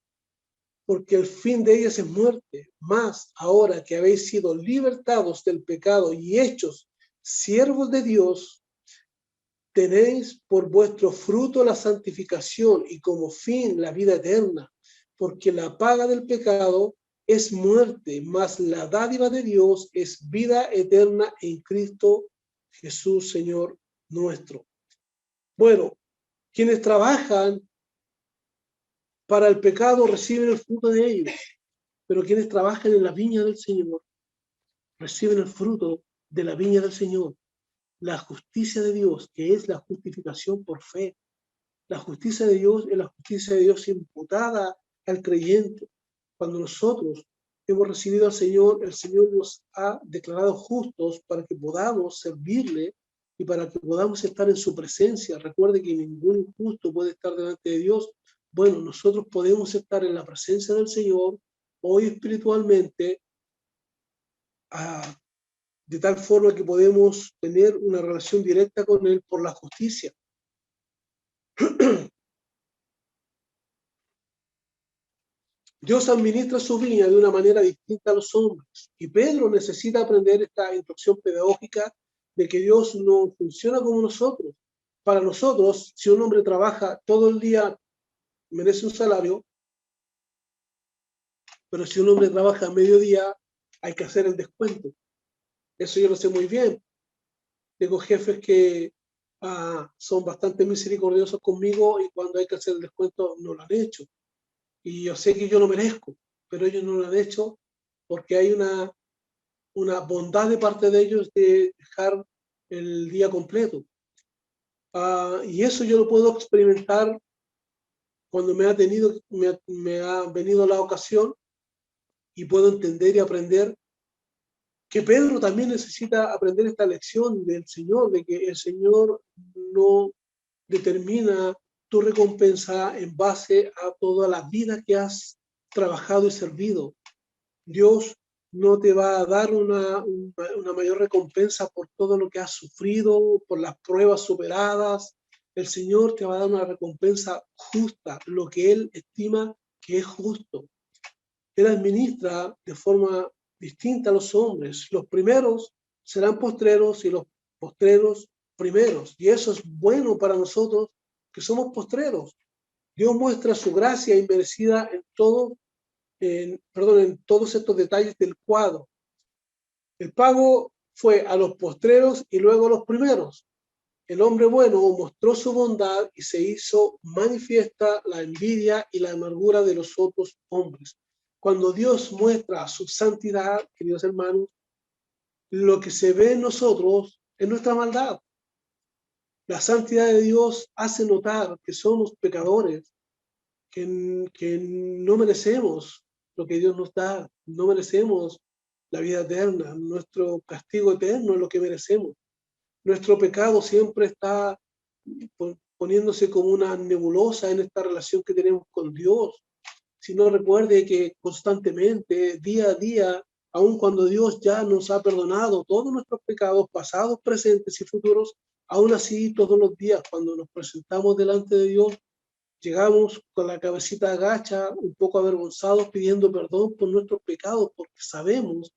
Porque el fin de ellas es muerte. Mas ahora que habéis sido libertados del pecado y hechos siervos de Dios, tenéis por vuestro fruto la santificación y como fin la vida eterna. Porque la paga del pecado es muerte, mas la dádiva de Dios es vida eterna en Cristo Jesús, Señor nuestro. Bueno, quienes trabajan para el pecado reciben el fruto de ellos, pero quienes trabajan en la viña del Señor reciben el fruto de la viña del Señor. La justicia de Dios, que es la justificación por fe. La justicia de Dios es la justicia de Dios imputada al creyente. Cuando nosotros hemos recibido al Señor, el Señor nos ha declarado justos para que podamos servirle y para que podamos estar en su presencia. Recuerde que ningún injusto puede estar delante de Dios. Bueno, nosotros podemos estar en la presencia del Señor hoy espiritualmente, de tal forma que podemos tener una relación directa con Él por la justicia. Dios administra su viña de una manera distinta a los hombres. Y Pedro necesita aprender esta instrucción pedagógica de que Dios no funciona como nosotros. Para nosotros, si un hombre trabaja todo el día, merece un salario, pero si un hombre trabaja a mediodía, hay que hacer el descuento. Eso yo lo sé muy bien. Tengo jefes que son bastante misericordiosos conmigo y cuando hay que hacer el descuento no lo han hecho. Y yo sé que yo lo merezco, pero ellos no lo han hecho porque hay una bondad de parte de ellos de dejar el día completo. Y eso yo lo puedo experimentar cuando me ha venido la ocasión y puedo entender y aprender que Pedro también necesita aprender esta lección del Señor, de que el Señor no determina tu recompensa en base a toda la vida que has trabajado y servido. Dios no te va a dar una mayor recompensa por todo lo que has sufrido, por las pruebas superadas. El Señor te va a dar una recompensa justa, lo que Él estima que es justo. Él administra de forma distinta a los hombres. Los primeros serán postreros y los postreros primeros. Y eso es bueno para nosotros que somos postreros. Dios muestra su gracia inmerecida en todos estos detalles del cuadro. El pago fue a los postreros y luego a los primeros. El hombre bueno mostró su bondad y se hizo manifiesta la envidia y la amargura de los otros hombres. Cuando Dios muestra su santidad, queridos hermanos, lo que se ve en nosotros es nuestra maldad. La santidad de Dios hace notar que somos pecadores, que no merecemos lo que Dios nos da, no merecemos la vida eterna, nuestro castigo eterno es lo que merecemos. Nuestro pecado siempre está poniéndose como una nebulosa en esta relación que tenemos con Dios. Si no, recuerde que constantemente, día a día, aun cuando Dios ya nos ha perdonado todos nuestros pecados, pasados, presentes y futuros, aún así todos los días cuando nos presentamos delante de Dios, llegamos con la cabecita agacha, un poco avergonzados, pidiendo perdón por nuestros pecados, porque sabemos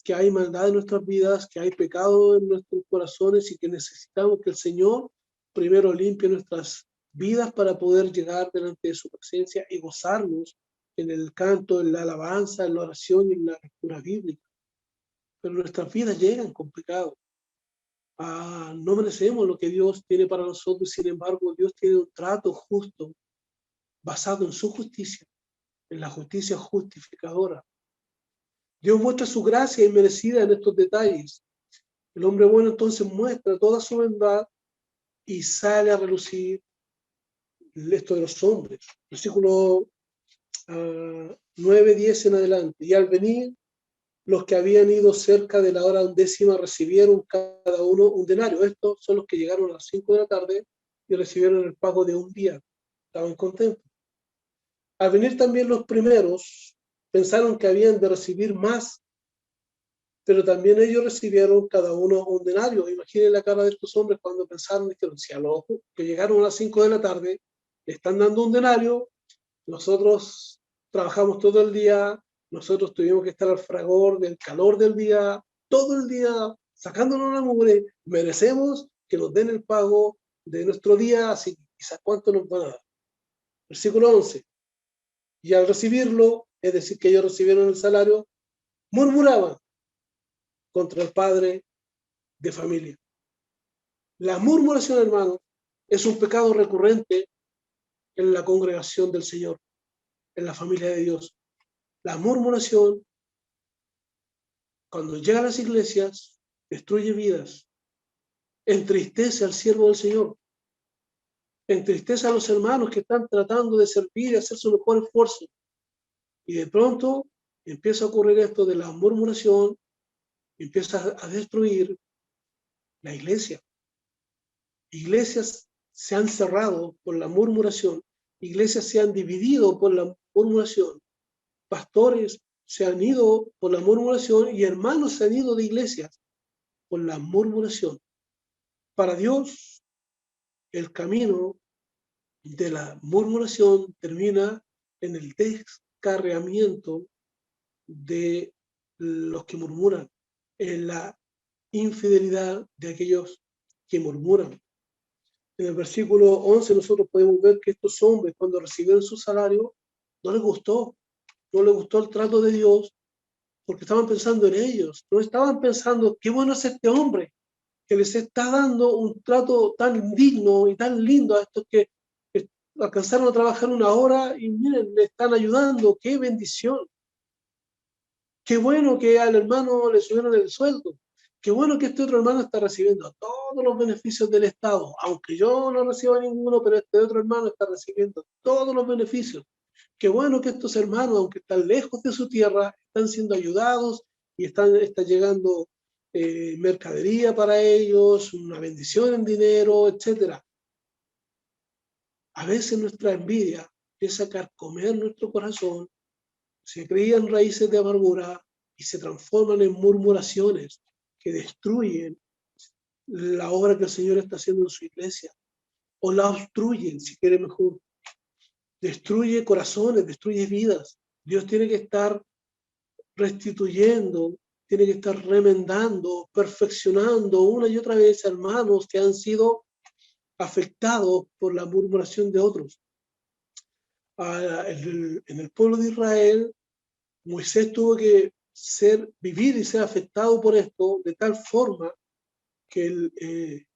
que hay maldad en nuestras vidas, que hay pecado en nuestros corazones y que necesitamos que el Señor primero limpie nuestras vidas para poder llegar delante de su presencia y gozarnos en el canto, en la alabanza, en la oración y en la lectura bíblica. Pero nuestras vidas llegan con pecado. No merecemos lo que Dios tiene para nosotros, sin embargo, Dios tiene un trato justo basado en su justicia, en la justicia justificadora. Dios muestra su gracia inmerecida en estos detalles. El hombre bueno entonces muestra toda su bondad y sale a relucir esto de los hombres. Versículo 9, 10 en adelante. Y al venir, los que habían ido cerca de la hora 10 recibieron cada uno un denario. Estos son los que llegaron a las 5 de la tarde y recibieron el pago de un día. Estaban contentos. Al venir también los primeros, pensaron que habían de recibir más, pero también ellos recibieron cada uno un denario. Imaginen la cara de estos hombres cuando pensaron, dijeron, si a los que llegaron a las 5 de la tarde le están dando un denario, nosotros trabajamos todo el día, nosotros tuvimos que estar al fragor del calor del día, todo el día sacándonos la mugre, merecemos que nos den el pago de nuestro día, así que quizás cuánto nos van a dar. Versículo 11. Y al recibirlo, es decir, que ellos recibieron el salario, murmuraban contra el padre de familia. La murmuración, hermano, es un pecado recurrente en la congregación del Señor, en la familia de Dios. La murmuración, cuando llega a las iglesias, destruye vidas, entristece al siervo del Señor, entristece a los hermanos que están tratando de servir y hacer su mejor esfuerzo. Y de pronto empieza a ocurrir esto de la murmuración, empieza a destruir la iglesia. Iglesias se han cerrado por la murmuración, iglesias se han dividido por la murmuración, pastores se han ido por la murmuración y hermanos se han ido de iglesias por la murmuración. Para Dios, el camino de la murmuración termina en el descarriamiento de los que murmuran, en la infidelidad de aquellos que murmuran. En el versículo 11 nosotros podemos ver que estos hombres cuando recibieron su salario no les gustó el trato de Dios porque estaban pensando en ellos, no estaban pensando qué bueno es este hombre que les está dando un trato tan digno y tan lindo a estos que alcanzaron a trabajar una hora y miren, le están ayudando, qué bendición. Qué bueno que al hermano le subieron el sueldo. Qué bueno que este otro hermano está recibiendo todos los beneficios del Estado, aunque yo no reciba ninguno, pero este otro hermano está recibiendo todos los beneficios. Qué bueno que estos hermanos, aunque están lejos de su tierra, están siendo ayudados y está llegando mercadería para ellos, una bendición en dinero, etc. A veces nuestra envidia empieza a carcomer nuestro corazón, se crían raíces de amargura y se transforman en murmuraciones que destruyen la obra que el Señor está haciendo en su iglesia, o la obstruyen, si quiere mejor. Destruye corazones, destruye vidas. Dios tiene que estar restituyendo, tiene que estar remendando, perfeccionando una y otra vez hermanos que han sido afectados por la murmuración de otros. En el pueblo de Israel, Moisés tuvo que vivir y ser afectado por esto de tal forma que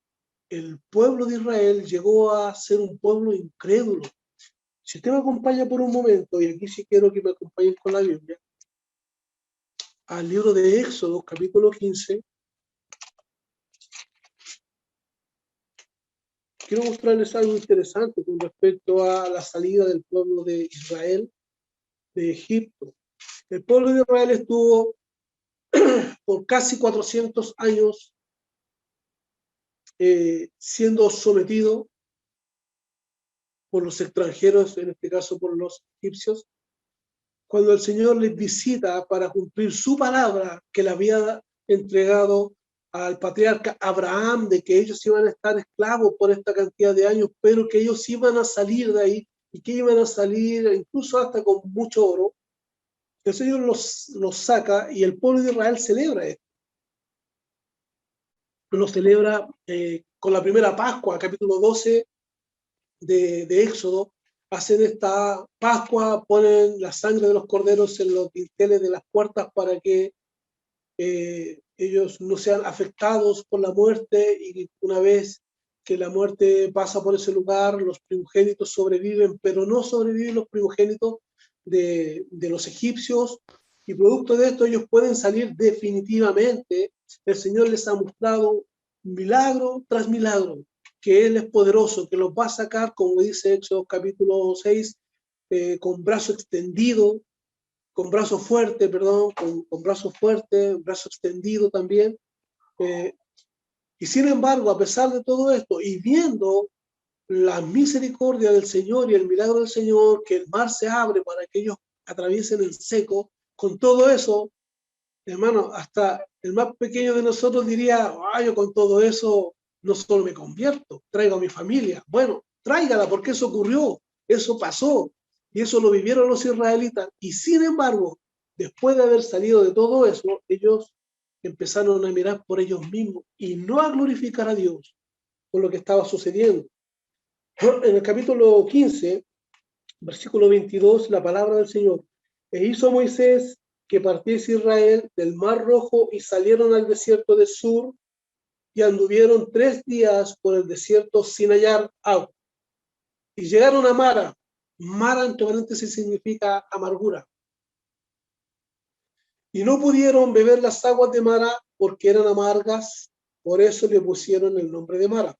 el pueblo de Israel llegó a ser un pueblo incrédulo. Si usted me acompaña por un momento, y aquí sí quiero que me acompañen con la Biblia, al libro de Éxodo, capítulo 15, quiero mostrarles algo interesante con respecto a la salida del pueblo de Israel de Egipto. El pueblo de Israel estuvo por casi 400 años siendo sometido por los extranjeros, en este caso por los egipcios. Cuando el Señor les visita para cumplir su palabra que le había entregado al patriarca Abraham, de que ellos iban a estar esclavos por esta cantidad de años, pero que ellos iban a salir de ahí y que iban a salir incluso hasta con mucho oro, el Señor los saca y el pueblo de Israel celebra esto. Lo celebra con la primera Pascua, capítulo 12 de Éxodo. Hacen esta Pascua, ponen la sangre de los corderos en los dinteles de las puertas para que ellos no sean afectados por la muerte, y una vez que la muerte pasa por ese lugar, los primogénitos sobreviven, pero no sobreviven los primogénitos de los egipcios, y producto de esto ellos pueden salir definitivamente. El Señor les ha mostrado milagro tras milagro, que Él es poderoso, que los va a sacar, como dice Éxodo capítulo 6, con brazo extendido, con brazo fuerte, perdón, con brazo fuerte, brazo extendido también. Y sin embargo, a pesar de todo esto, y viendo la misericordia del Señor y el milagro del Señor, que el mar se abre para que ellos atraviesen el seco, con todo eso, hermano, hasta el más pequeño de nosotros diría, yo con todo eso no solo me convierto, traigo a mi familia. Bueno, tráigala porque eso ocurrió, eso pasó, y eso lo vivieron los israelitas. Y sin embargo, después de haber salido de todo eso, ellos empezaron a mirar por ellos mismos y no a glorificar a Dios por lo que estaba sucediendo. En el capítulo 15, versículo 22, la palabra del Señor. E hizo Moisés que partiese Israel del Mar Rojo y salieron al desierto de Sur y anduvieron 3 días por el desierto sin hallar agua. Y llegaron a Mara. Mara, entre paréntesis, significa amargura. Y no pudieron beber las aguas de Mara porque eran amargas, por eso le pusieron el nombre de Mara.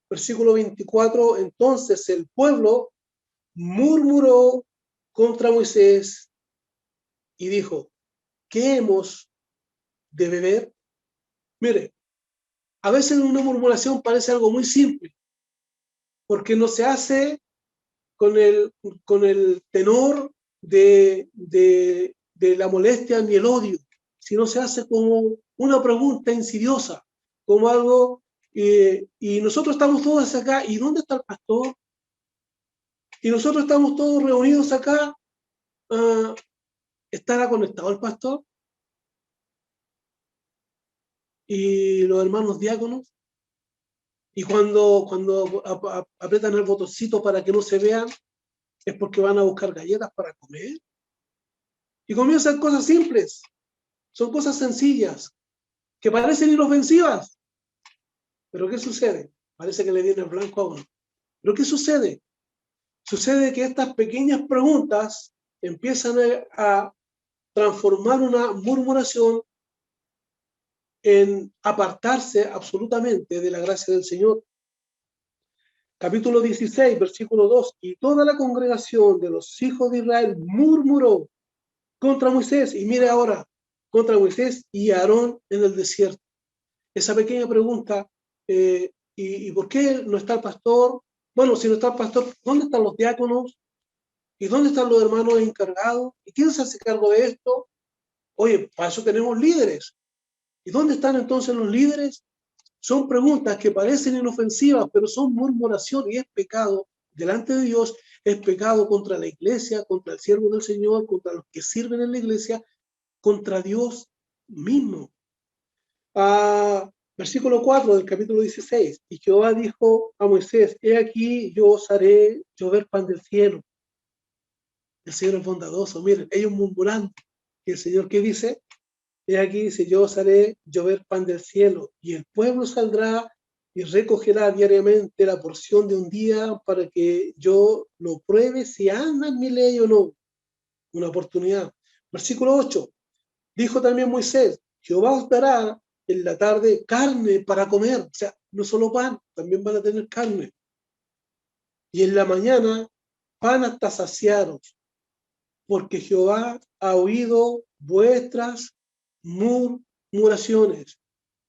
Versículo 24, entonces el pueblo murmuró contra Moisés y dijo, ¿qué hemos de beber? Mire, a veces una murmuración parece algo muy simple, porque no se hace con el tenor de la molestia ni el odio, sino se hace como una pregunta insidiosa, como algo, y nosotros estamos todos acá, ¿y dónde está el pastor? Y nosotros estamos todos reunidos acá, ¿estará conectado el pastor? Y los hermanos diáconos, y cuando apretan el botoncito para que no se vean, es porque van a buscar galletas para comer. Y comienzan cosas simples, son cosas sencillas, que parecen inofensivas. Pero ¿qué sucede? Parece que le viene el blanco a uno. ¿Pero qué sucede? Sucede que estas pequeñas preguntas empiezan a transformar una murmuración en apartarse absolutamente de la gracia del Señor. Capítulo 16, versículo 2. Y toda la congregación de los hijos de Israel murmuró contra Moisés. Y mire ahora, contra Moisés y Aarón en el desierto. Esa pequeña pregunta, ¿y por qué no está el pastor? Bueno, si no está el pastor, ¿dónde están los diáconos? ¿Y dónde están los hermanos encargados? ¿Y quién se hace cargo de esto? Oye, para eso tenemos líderes. ¿Y dónde están entonces los líderes? Son preguntas que parecen inofensivas, pero son murmuración y es pecado delante de Dios, es pecado contra la iglesia, contra el siervo del Señor, contra los que sirven en la iglesia, contra Dios mismo. Versículo 4 del capítulo 16. Y Jehová dijo a Moisés, he aquí yo os haré llover pan del cielo. El Señor es bondadoso. Miren, ellos murmurando. Y el Señor, ¿qué dice? He aquí dice, yo os haré llover pan del cielo, y el pueblo saldrá y recogerá diariamente la porción de un día para que yo lo pruebe si anda en mi ley o no. Una oportunidad. Versículo 8. Dijo también Moisés, Jehová os dará en la tarde carne para comer. O sea, no solo pan, también van a tener carne. Y en la mañana pan hasta saciaros, porque Jehová ha oído vuestras murmuraciones.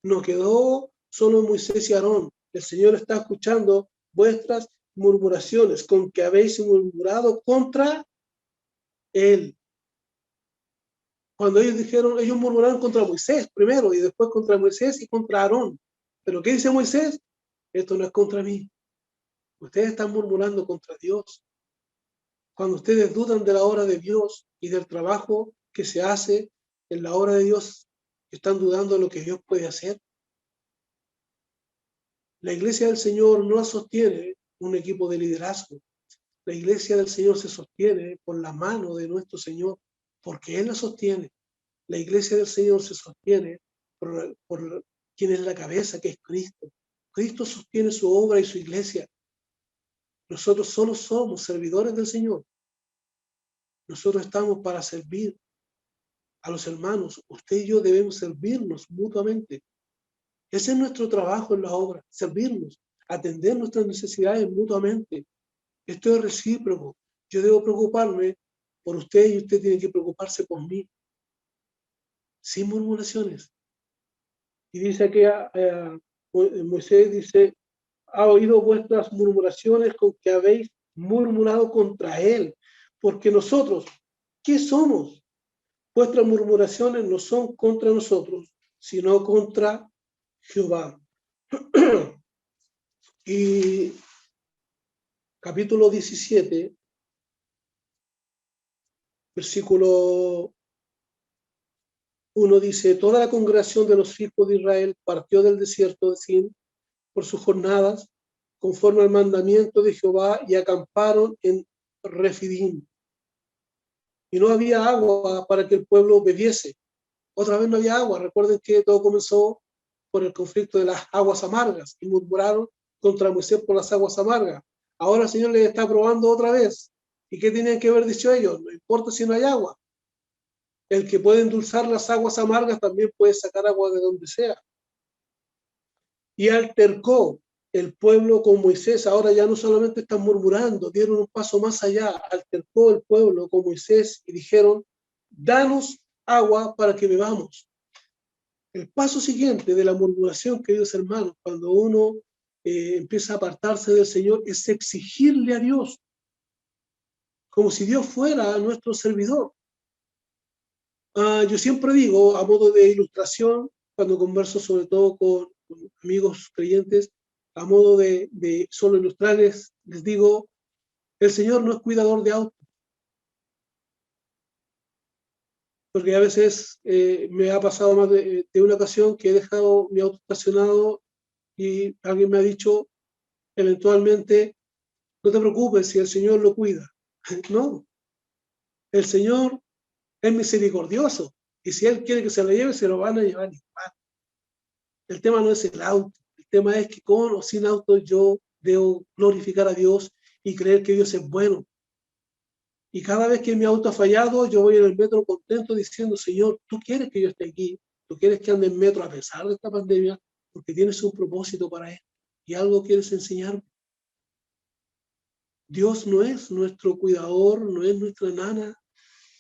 No quedó solo Moisés y Aarón. El Señor está escuchando vuestras murmuraciones, con que habéis murmurado contra Él. Cuando ellos dijeron, ellos murmuraron contra Moisés primero y después contra Moisés y contra Aarón. Pero ¿qué dice Moisés? Esto no es contra mí. Ustedes están murmurando contra Dios. Cuando ustedes dudan de la obra de Dios y del trabajo que se hace en la obra de Dios, están dudando de lo que Dios puede hacer. La iglesia del Señor no la sostiene un equipo de liderazgo. La iglesia del Señor se sostiene por la mano de nuestro Señor, porque Él la sostiene. La iglesia del Señor se sostiene por quien es la cabeza, que es Cristo. Cristo sostiene su obra y su iglesia. Nosotros solo somos servidores del Señor. Nosotros estamos para servir a los hermanos. Usted y yo debemos servirnos mutuamente. Ese es nuestro trabajo en la obra, servirnos, atender nuestras necesidades mutuamente. Esto es recíproco. Yo debo preocuparme por usted y usted tiene que preocuparse por mí. Sin murmuraciones. Y dice que Moisés dice, ha oído vuestras murmuraciones con que habéis murmurado contra él, porque nosotros, ¿qué somos? Vuestras murmuraciones no son contra nosotros, sino contra Jehová. Y capítulo 17, versículo 1 dice, toda la congregación de los hijos de Israel partió del desierto de Sin por sus jornadas, conforme al mandamiento de Jehová, y acamparon en Refidim. Y no había agua para que el pueblo bebiese. Otra vez no había agua. Recuerden que todo comenzó por el conflicto de las aguas amargas, y murmuraron contra Moisés por las aguas amargas. Ahora el Señor les está probando otra vez. ¿Y qué tenían que haber dicho ellos? No importa si no hay agua. El que puede endulzar las aguas amargas también puede sacar agua de donde sea. Y altercó el pueblo con Moisés. Ahora ya no solamente están murmurando, dieron un paso más allá. Altercó el pueblo con Moisés y dijeron, danos agua para que bebamos. El paso siguiente de la murmuración, queridos hermanos, cuando uno empieza a apartarse del Señor, es exigirle a Dios, como si Dios fuera nuestro servidor. Yo siempre digo, a modo de ilustración, cuando converso sobre todo con amigos creyentes, a modo de solo ilustrarles, les digo, el Señor no es cuidador de autos. Porque a veces me ha pasado más de una ocasión que he dejado mi auto estacionado y alguien me ha dicho eventualmente, no te preocupes si el Señor lo cuida. No, el Señor es misericordioso y si Él quiere que se lo lleve, se lo van a llevar igual. El tema no es el auto, el tema es que con o sin auto yo debo glorificar a Dios y creer que Dios es bueno. Y cada vez que mi auto ha fallado, yo voy en el metro contento diciendo, Señor, tú quieres que yo esté aquí, tú quieres que ande en metro a pesar de esta pandemia, porque tienes un propósito para esto y algo quieres enseñarme. Dios no es nuestro cuidador, no es nuestra nana,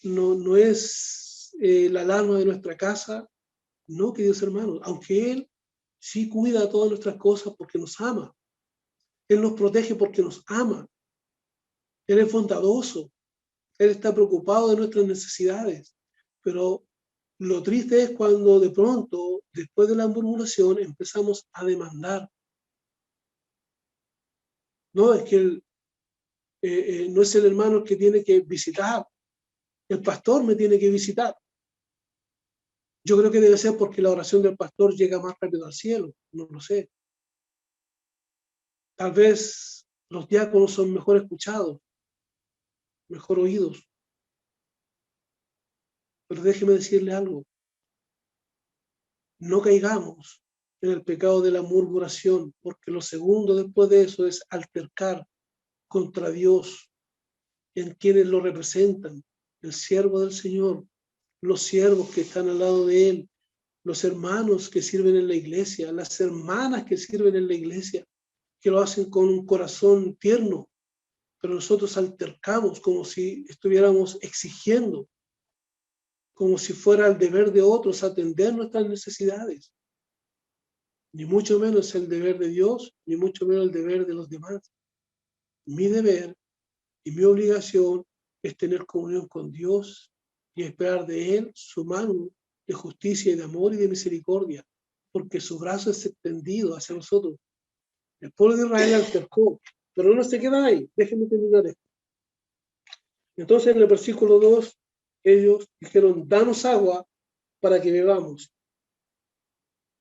no es la alarma de nuestra casa. No, queridos hermanos, aunque Él sí cuida todas nuestras cosas porque nos ama. Él nos protege porque nos ama. Él es bondadoso. Él está preocupado de nuestras necesidades. Pero lo triste es cuando de pronto, después de la murmuración, empezamos a demandar. No, es que no es el hermano que tiene que visitar. El pastor me tiene que visitar. Yo creo que debe ser porque la oración del pastor llega más rápido al cielo. No lo sé. Tal vez los diáconos son mejor escuchados, mejor oídos. Pero déjeme decirle algo. No caigamos en el pecado de la murmuración, porque lo segundo después de eso es altercar contra Dios, en quienes lo representan, el siervo del Señor, los siervos que están al lado de Él, los hermanos que sirven en la iglesia, las hermanas que sirven en la iglesia, que lo hacen con un corazón tierno, pero nosotros altercamos como si estuviéramos exigiendo, como si fuera el deber de otros atender nuestras necesidades. Ni mucho menos el deber de Dios, ni mucho menos el deber de los demás. Mi deber y mi obligación es tener comunión con Dios y esperar de Él su mano de justicia y de amor y de misericordia, porque su brazo es extendido hacia nosotros. El pueblo de Israel altercó, pero no se queda ahí. Déjenme terminar esto. Entonces en el versículo 2, ellos dijeron, danos agua para que bebamos.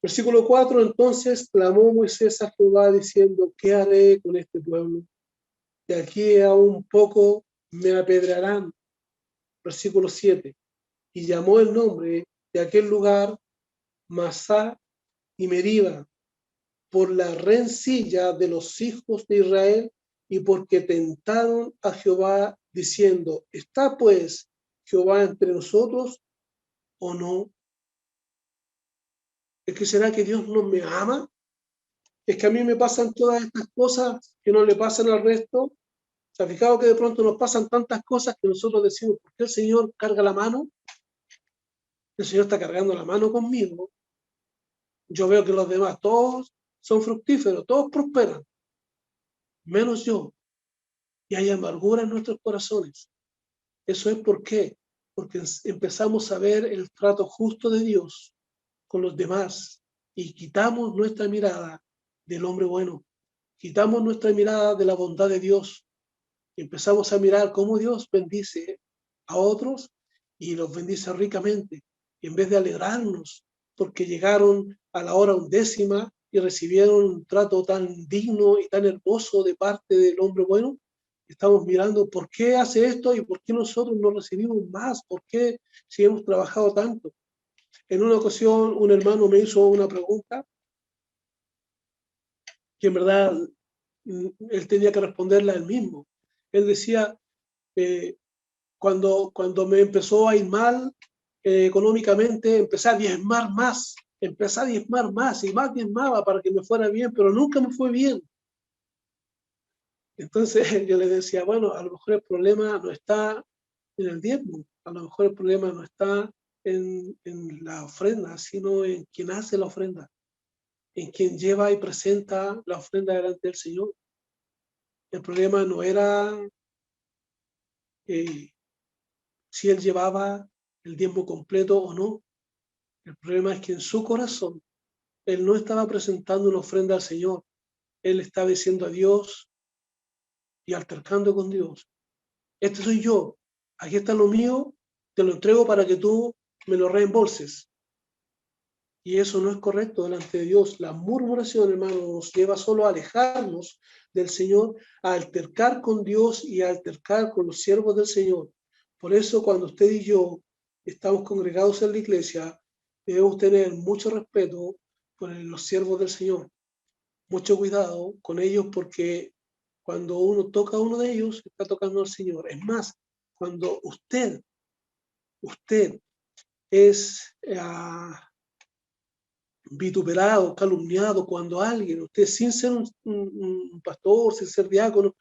Versículo 4, entonces clamó Moisés a Jehová diciendo, ¿qué haré con este pueblo? De aquí a un poco me apedrearán. Versículo 7, y llamó el nombre de aquel lugar Masá y Meriba, por la rencilla de los hijos de Israel y porque tentaron a Jehová diciendo, ¿está pues Jehová entre nosotros o no? ¿Es que será que Dios no me ama? ¿Es que a mí me pasan todas estas cosas que no le pasan al resto? ¿Se ha fijado que de pronto nos pasan tantas cosas que nosotros decimos, ¿por qué el Señor carga la mano? El Señor está cargando la mano conmigo. Yo veo que los demás todos son fructíferos, todos prosperan. menos yo, y hay amargura en nuestros corazones. Eso es por qué, porque empezamos a ver el trato justo de Dios con los demás y quitamos nuestra mirada del hombre bueno, quitamos nuestra mirada de la bondad de Dios y empezamos a mirar cómo Dios bendice a otros y los bendice ricamente. Y en vez de alegrarnos porque llegaron a la hora 11 y recibieron un trato tan digno y tan hermoso de parte del hombre bueno, estamos mirando por qué hace esto y por qué nosotros no recibimos más, por qué si hemos trabajado tanto. En una ocasión un hermano me hizo una pregunta que en verdad él tenía que responderla él mismo. Él decía, eh, cuando me empezó a ir mal económicamente, empecé a diezmar más y más diezmaba para que me fuera bien, pero nunca me fue bien. Entonces yo le decía, bueno, a lo mejor el problema no está en el diezmo, a lo mejor el problema no está en la ofrenda, sino en quien hace la ofrenda, en quien lleva y presenta la ofrenda delante del Señor. El problema no era eh, si él llevaba el diezmo completo o no. El problema es que en su corazón él no estaba presentando una ofrenda al Señor. Él estaba diciendo a Dios y altercando con Dios. Este soy yo. Aquí está lo mío. Te lo entrego para que tú me lo reembolses. Y eso no es correcto delante de Dios. La murmuración, hermano, nos lleva solo a alejarnos del Señor, a altercar con Dios y a altercar con los siervos del Señor. Por eso, cuando usted y yo estamos congregados en la iglesia, debemos tener mucho respeto por los siervos del Señor. Mucho cuidado con ellos porque cuando uno toca a uno de ellos, está tocando al Señor. Es más, cuando usted es vituperado, calumniado, cuando alguien, usted sin ser un pastor, sin ser diácono,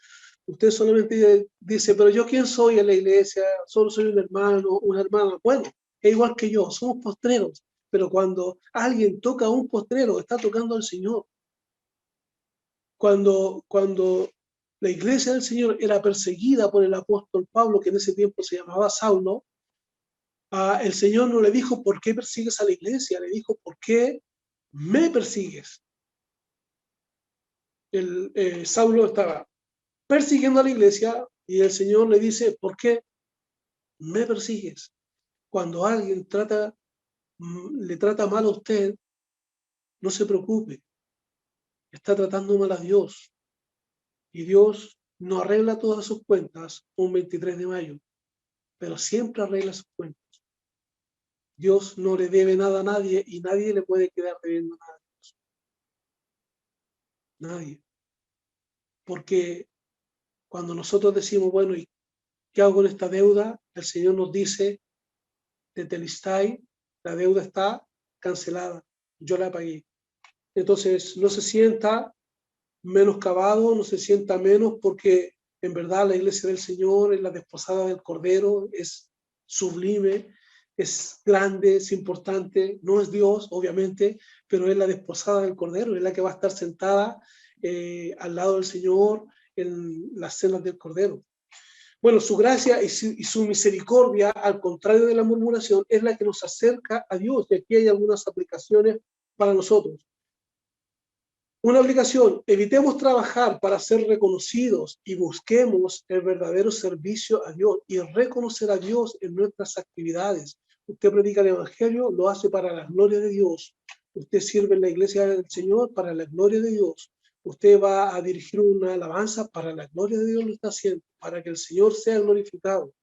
usted solamente dice, pero yo quién soy en la iglesia, solo soy un hermano, una hermana. Bueno, es igual que yo, somos postreros, pero cuando alguien toca a un postrero, está tocando al Señor. Cuando la iglesia del Señor era perseguida por el apóstol Pablo, que en ese tiempo se llamaba Saulo, el Señor no le dijo, ¿por qué persigues a la iglesia? Le dijo, ¿por qué me persigues? Saulo estaba persiguiendo a la iglesia y el Señor le dice, ¿por qué me persigues? Cuando alguien le trata mal a usted, no se preocupe, está tratando mal a Dios y Dios no arregla todas sus cuentas un 23 de mayo, pero siempre arregla sus cuentas. Dios no le debe nada a nadie y nadie le puede quedar debiendo nada a Dios. Nadie. Porque cuando nosotros decimos, bueno, ¿y qué hago con esta deuda? El Señor nos dice, tetelestai, la deuda está cancelada, yo la pagué. Entonces, no se sienta menoscabado, no se sienta menos, porque en verdad la iglesia del Señor es la desposada del Cordero, es sublime, es grande, es importante, no es Dios, obviamente, pero es la desposada del Cordero, es la que va a estar sentada al lado del Señor en las cenas del Cordero. Bueno, su gracia y su misericordia, al contrario de la murmuración, es la que nos acerca a Dios. Y aquí hay algunas aplicaciones para nosotros. Una aplicación, evitemos trabajar para ser reconocidos y busquemos el verdadero servicio a Dios y reconocer a Dios en nuestras actividades. Usted predica el Evangelio, lo hace para la gloria de Dios. Usted sirve en la iglesia del Señor para la gloria de Dios. Usted va a dirigir una alabanza para la gloria de Dios, lo está haciendo, para que el Señor sea glorificado.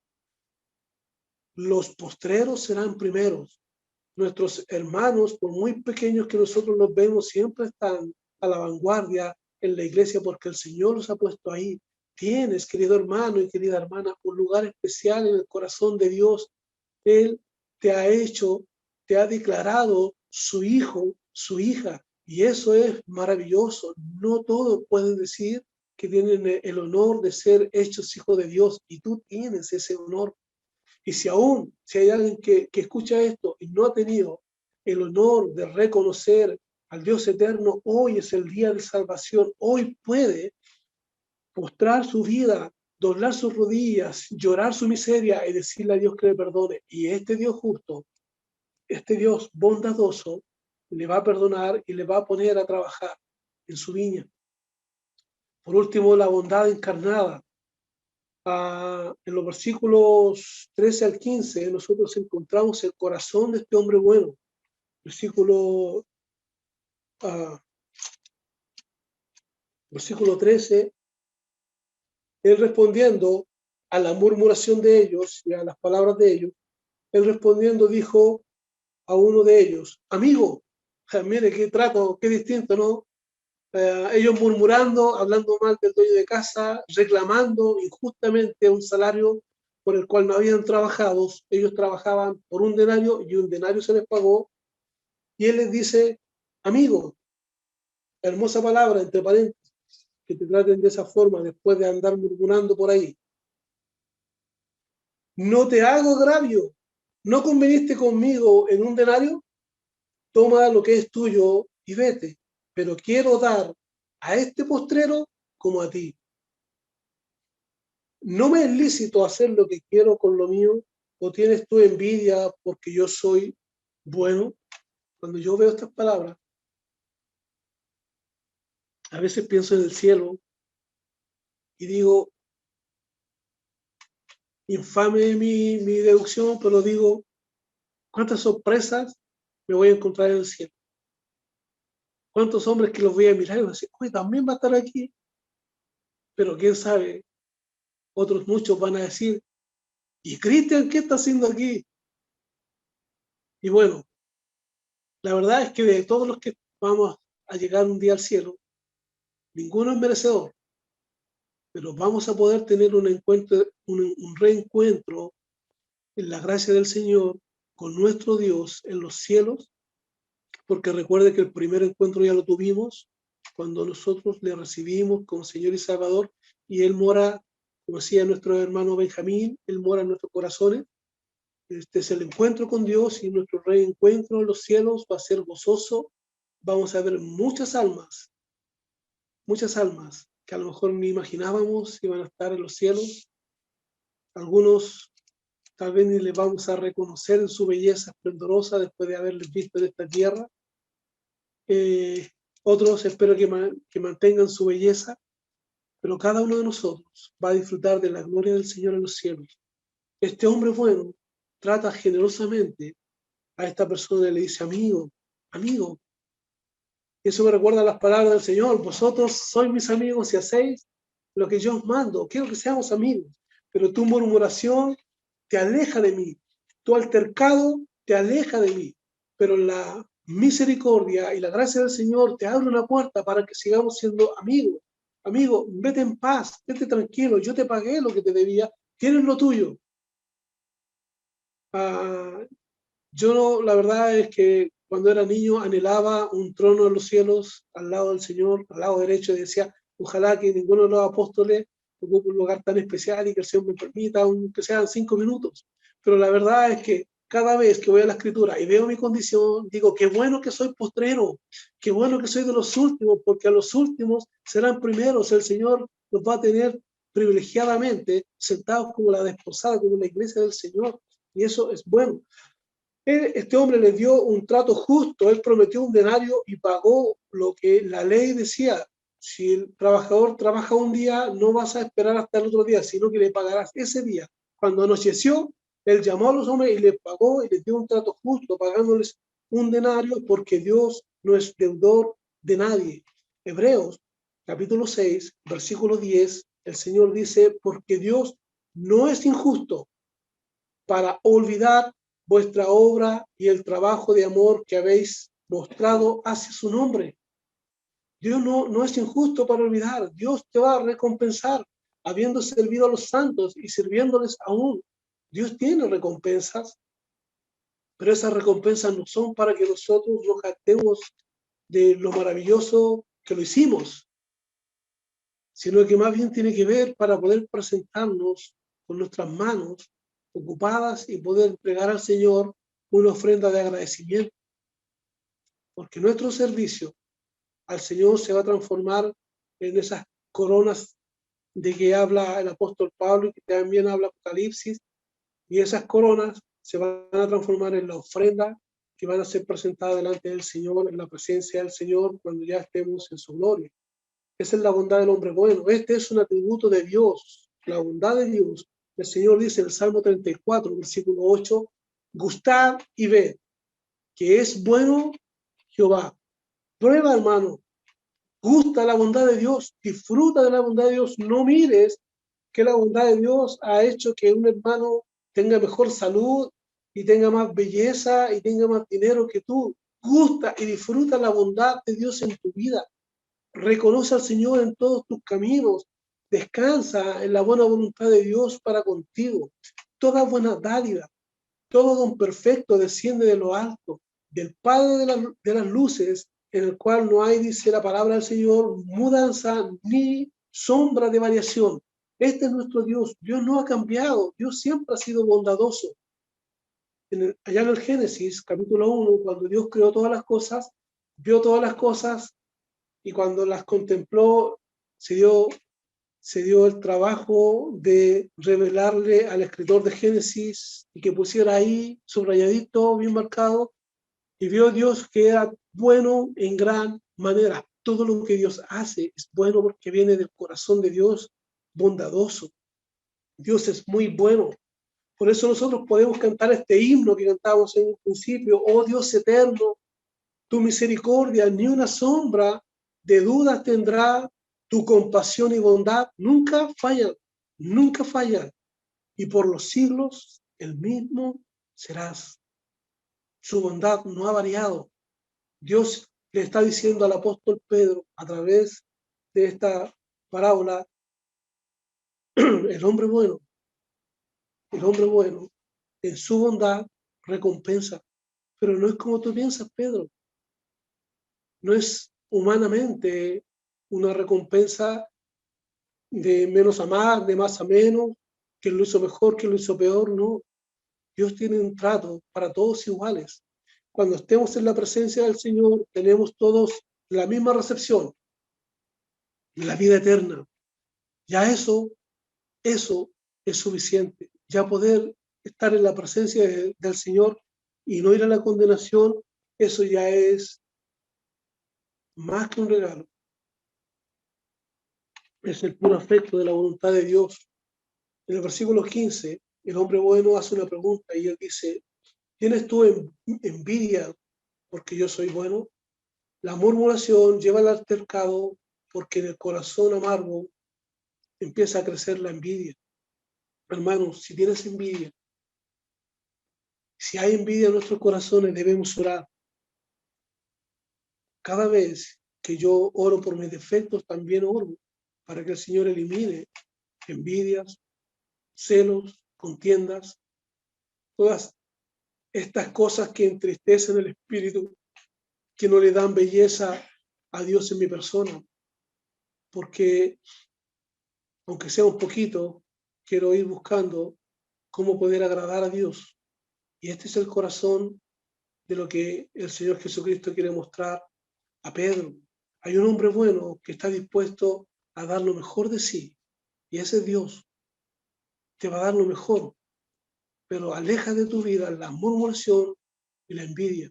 Los postreros serán primeros. Nuestros hermanos, por muy pequeños que nosotros los vemos, siempre están a la vanguardia en la iglesia porque el Señor los ha puesto ahí. Tienes, querido hermano y querida hermana, un lugar especial en el corazón de Dios. Él te ha hecho, te ha declarado su hijo, su hija, y eso es maravilloso. No todos pueden decir que tienen el honor de ser hechos hijos de Dios, y tú tienes ese honor. Y si hay alguien que escucha esto y no ha tenido el honor de reconocer al Dios eterno, hoy es el día de salvación, hoy puede postrar su vida, doblar sus rodillas, llorar su miseria y decirle a Dios que le perdone. Y este Dios justo, este Dios bondadoso, le va a perdonar y le va a poner a trabajar en su viña. Por último, la bondad encarnada. En los versículos 13 al 15, nosotros encontramos el corazón de este hombre bueno. Versículo 13, él respondiendo a la murmuración de ellos y a las palabras de ellos, él respondiendo dijo a uno de ellos, amigo, mire qué trato, qué distinto, ¿no? Ellos murmurando, hablando mal del dueño de casa, reclamando injustamente un salario por el cual no habían trabajado. Ellos trabajaban por un denario y un denario se les pagó. Y él les dice, amigo, hermosa palabra, entre paréntesis, que te traten de esa forma después de andar murmurando por ahí. No te hago agravio, ¿no conveniste conmigo en un denario? Toma lo que es tuyo y vete, pero quiero dar a este postrero como a ti. ¿No me es lícito hacer lo que quiero con lo mío? ¿O tienes tú envidia porque yo soy bueno? Cuando yo veo estas palabras, a veces pienso en el cielo y digo, infame mi deducción, pero digo, ¿cuántas sorpresas me voy a encontrar en el cielo? ¿Cuántos hombres que los voy a mirar y voy a decir, oye, también va a estar aquí? Pero quién sabe, otros muchos van a decir, ¿y Cristian qué está haciendo aquí? Y bueno, la verdad es que de todos los que vamos a llegar un día al cielo, ninguno es merecedor, pero vamos a poder tener un reencuentro en la gracia del Señor con nuestro Dios en los cielos, porque recuerde que el primer encuentro ya lo tuvimos cuando nosotros le recibimos como Señor y Salvador y Él mora, como decía nuestro hermano Benjamín, Él mora en nuestros corazones. Este es el encuentro con Dios y nuestro reencuentro en los cielos va a ser gozoso. Vamos a ver muchas almas que a lo mejor ni imaginábamos iban a estar en los cielos. Algunos tal vez ni les vamos a reconocer en su belleza esplendorosa después de haberles visto en esta tierra. Otros espero que mantengan su belleza, pero cada uno de nosotros va a disfrutar de la gloria del Señor en los cielos. Este hombre bueno trata generosamente a esta persona y le dice, amigo, amigo. Eso me recuerda a las palabras del Señor, vosotros sois mis amigos y hacéis lo que yo os mando. Quiero que seamos amigos, pero tu murmuración te aleja de mí, tu altercado te aleja de mí, pero la misericordia y la gracia del Señor te abre una puerta para que sigamos siendo amigos. Amigo, vete en paz, vete tranquilo, yo te pagué lo que te debía, tienes lo tuyo. Yo la verdad es que cuando era niño anhelaba un trono en los cielos al lado del Señor, al lado derecho, y decía, ojalá que ninguno de los apóstoles ocupe un lugar tan especial y que el Señor me permita, aunque sean 5 minutos. Pero la verdad es que cada vez que voy a la Escritura y veo mi condición, digo, qué bueno que soy postrero, qué bueno que soy de los últimos, porque a los últimos serán primeros. El Señor los va a tener privilegiadamente sentados como la desposada, como la iglesia del Señor. Y eso es bueno. Este hombre le dio un trato justo, él prometió un denario y pagó lo que la ley decía. Si el trabajador trabaja un día, no vas a esperar hasta el otro día, sino que le pagarás ese día. Cuando anocheció, él llamó a los hombres y les pagó y les dio un trato justo, pagándoles un denario, porque Dios no es deudor de nadie. Hebreos, capítulo 6, versículo 10, el Señor dice, porque Dios no es injusto para olvidar vuestra obra y el trabajo de amor que habéis mostrado hacia su nombre. Dios no es injusto para olvidar. Dios te va a recompensar habiendo servido a los santos y sirviéndoles aún. Dios tiene recompensas, pero esas recompensas no son para que nosotros nos jactemos de lo maravilloso que lo hicimos, sino que más bien tiene que ver para poder presentarnos con nuestras manos ocupadas y poder entregar al Señor una ofrenda de agradecimiento, porque nuestro servicio al Señor se va a transformar en esas coronas de que habla el apóstol Pablo y que también habla Apocalipsis, y esas coronas se van a transformar en la ofrenda que van a ser presentadas delante del Señor, en la presencia del Señor, cuando ya estemos en su gloria. Esa es la bondad del hombre bueno. Este es un atributo de Dios, la bondad de Dios. El Señor dice en el Salmo 34, versículo 8, gustad y ved que es bueno Jehová. Prueba, hermano, gusta la bondad de Dios, disfruta de la bondad de Dios. No mires que la bondad de Dios ha hecho que un hermano tenga mejor salud y tenga más belleza y tenga más dinero que tú. Gusta y disfruta la bondad de Dios en tu vida. Reconoce al Señor en todos tus caminos. Descansa en la buena voluntad de Dios para contigo. Toda buena dádiva, todo don perfecto desciende de lo alto, del Padre de las luces, en el cual no hay, dice la palabra del Señor, mudanza ni sombra de variación. Este es nuestro Dios. Dios no ha cambiado. Dios siempre ha sido bondadoso. Allá en el Génesis, capítulo 1, cuando Dios creó todas las cosas, vio todas las cosas y cuando las contempló, se dio el trabajo de revelarle al escritor de Génesis y que pusiera ahí subrayadito, bien marcado, y vio Dios que era bueno en gran manera. Todo lo que Dios hace es bueno porque viene del corazón de Dios, bondadoso. Dios es muy bueno. Por eso nosotros podemos cantar este himno que cantábamos en un principio: oh Dios eterno, tu misericordia ni una sombra de dudas tendrá, tu compasión y bondad nunca fallan, nunca fallan, y por los siglos el mismo serás. Su bondad no ha variado. Dios le está diciendo al apóstol Pedro a través de esta parábola, el hombre bueno, en su bondad recompensa, pero no es como tú piensas, Pedro. No es humanamente una recompensa de menos a más, de más a menos, que lo hizo mejor, que lo hizo peor, no. Dios tiene un trato para todos iguales. Cuando estemos en la presencia del Señor, tenemos todos la misma recepción, la vida eterna. Ya eso es suficiente. Ya poder estar en la presencia del Señor y no ir a la condenación, eso ya es más que un regalo. Es el puro afecto de la voluntad de Dios. En el versículo 15, el hombre bueno hace una pregunta y él dice, ¿tienes tú envidia porque yo soy bueno? La murmuración lleva al altercado porque en el corazón amargo empieza a crecer la envidia. Hermanos, si tienes envidia, si hay envidia en nuestros corazones, debemos orar. Cada vez que yo oro por mis defectos, también oro para que el Señor elimine envidias, celos, contiendas, todas estas cosas que entristecen el espíritu, que no le dan belleza a Dios en mi persona, porque aunque sea un poquito, quiero ir buscando cómo poder agradar a Dios. Y este es el corazón de lo que el Señor Jesucristo quiere mostrar a Pedro. Hay un hombre bueno que está dispuesto a dar lo mejor de sí, y ese es Dios. Te va a dar lo mejor, pero aleja de tu vida la murmuración y la envidia.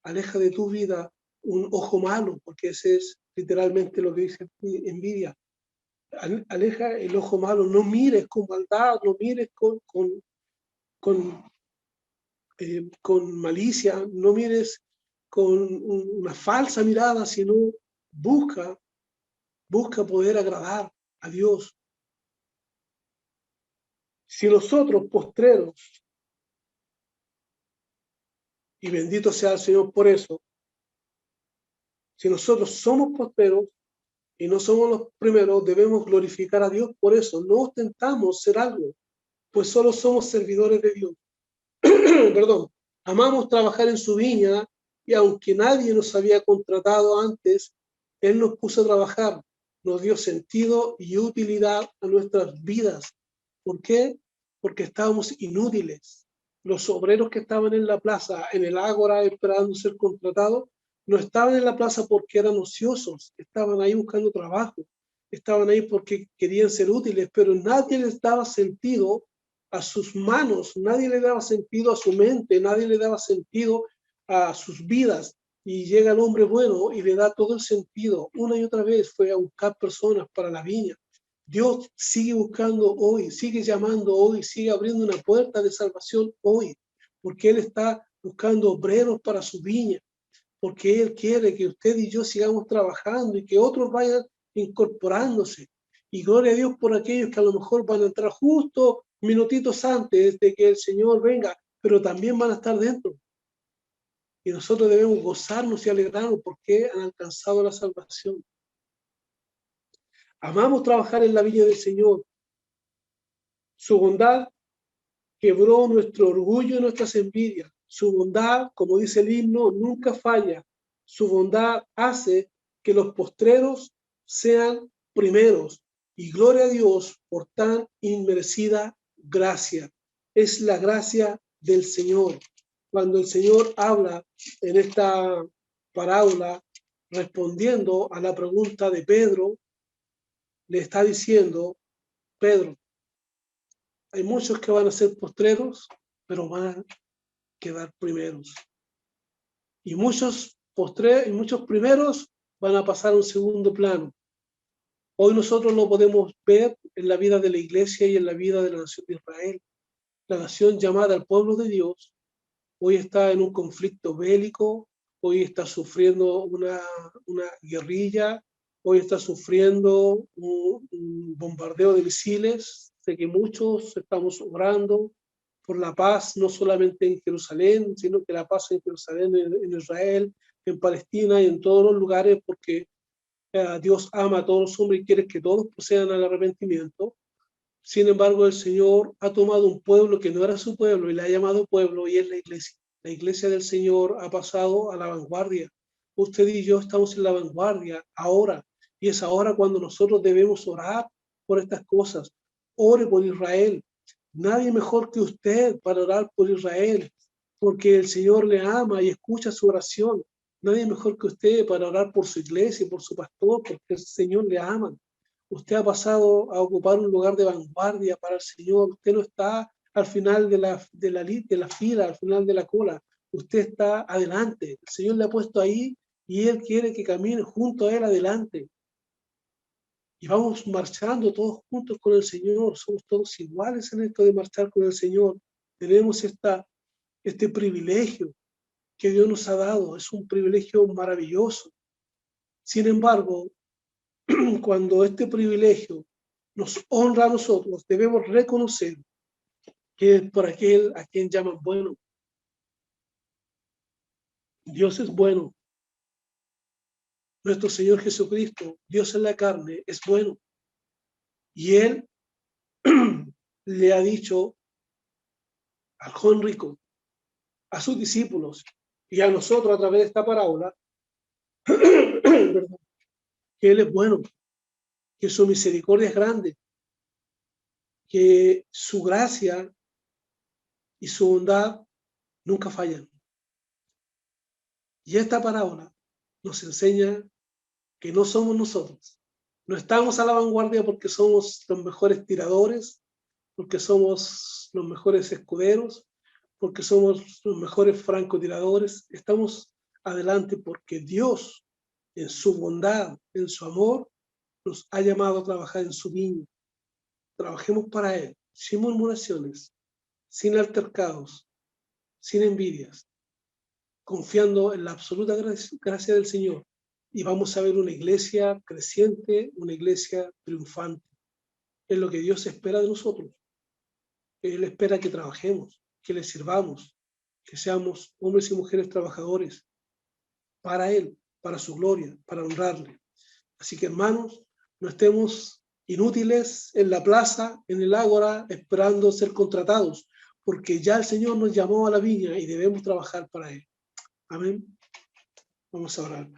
Aleja de tu vida un ojo malo, porque ese es literalmente lo que dice envidia. Aleja el ojo malo, no mires con maldad, no mires con malicia, no mires con una falsa mirada, sino busca poder agradar a Dios. Si nosotros postreros, y bendito sea el Señor por eso, si nosotros somos postreros y no somos los primeros, debemos glorificar a Dios por eso. No ostentamos ser algo, pues solo somos servidores de Dios. Perdón. Amamos trabajar en su viña y aunque nadie nos había contratado antes, Él nos puso a trabajar, nos dio sentido y utilidad a nuestras vidas. ¿Por qué? Porque estábamos inútiles. Los obreros que estaban en la plaza, en el ágora, esperando ser contratados, no estaban en la plaza porque eran ociosos, estaban ahí buscando trabajo. estaban ahí porque querían ser útiles, pero nadie les daba sentido a sus manos, nadie le daba sentido a su mente, nadie le daba sentido a sus vidas. Y llega el hombre bueno y le da todo el sentido. Una y otra vez fue a buscar personas para la viña. Dios sigue buscando hoy, sigue llamando hoy, sigue abriendo una puerta de salvación hoy, porque Él está buscando obreros para su viña, porque Él quiere que usted y yo sigamos trabajando y que otros vayan incorporándose. Y gloria a Dios por aquellos que a lo mejor van a entrar justo minutitos antes de que el Señor venga, pero también van a estar dentro. Y nosotros debemos gozarnos y alegrarnos porque han alcanzado la salvación. Amamos trabajar en la viña del Señor. Su bondad quebró nuestro orgullo y nuestras envidias. Su bondad, como dice el himno, nunca falla. Su bondad hace que los postreros sean primeros. Y gloria a Dios por tan inmerecida gracia. Es la gracia del Señor. Cuando el Señor habla en esta parábola, respondiendo a la pregunta de Pedro, le está diciendo, Pedro, hay muchos que van a ser postreros, pero van a quedar primeros. Y muchos primeros van a pasar a un segundo plano. Hoy nosotros lo podemos ver en la vida de la iglesia y en la vida de la nación de Israel. La nación llamada al pueblo de Dios hoy está en un conflicto bélico, hoy está sufriendo una guerrilla, hoy está sufriendo un bombardeo de misiles. Sé que muchos estamos orando por la paz, no solamente en Jerusalén, sino que la paz en Jerusalén, en Israel, en Palestina y en todos los lugares, porque Dios ama a todos los hombres y quiere que todos procedan al arrepentimiento. Sin embargo, el Señor ha tomado un pueblo que no era su pueblo y le ha llamado pueblo, y es la iglesia. La iglesia del Señor ha pasado a la vanguardia. Usted y yo estamos en la vanguardia ahora, y es ahora cuando nosotros debemos orar por estas cosas. Ore por Israel. Nadie mejor que usted para orar por Israel, porque el Señor le ama y escucha su oración. Nadie mejor que usted para orar por su iglesia y por su pastor, porque el Señor le ama. Usted ha pasado a ocupar un lugar de vanguardia para el Señor. Usted no está al final de la fila, al final de la cola. Usted está adelante. El Señor le ha puesto ahí y Él quiere que camine junto a Él adelante. Y vamos marchando todos juntos con el Señor. Somos todos iguales en esto de marchar con el Señor. Tenemos este privilegio que Dios nos ha dado. Es un privilegio maravilloso. Sin embargo, cuando este privilegio nos honra a nosotros, debemos reconocer que es por aquel a quien llaman bueno. Dios es bueno. Nuestro Señor Jesucristo, Dios en la carne, es bueno. Y Él le ha dicho al joven rico, a sus discípulos y a nosotros a través de esta parábola, que Él es bueno, que su misericordia es grande, que su gracia y su bondad nunca fallan. Y esta parábola nos enseña que no somos nosotros. No estamos a la vanguardia porque somos los mejores tiradores, porque somos los mejores escuderos, porque somos los mejores francotiradores. Estamos adelante porque Dios, en su bondad, en su amor, nos ha llamado a trabajar en su viña. Trabajemos para Él, sin murmuraciones, sin altercados, sin envidias, confiando en la absoluta gracia del Señor. Y vamos a ver una iglesia creciente, una iglesia triunfante. Es lo que Dios espera de nosotros. Él espera que trabajemos, que le sirvamos, que seamos hombres y mujeres trabajadores para Él, para su gloria, para honrarle. Así que, hermanos, no estemos inútiles en la plaza, en el ágora, esperando ser contratados, porque ya el Señor nos llamó a la viña y debemos trabajar para Él. Amén. Vamos a orar.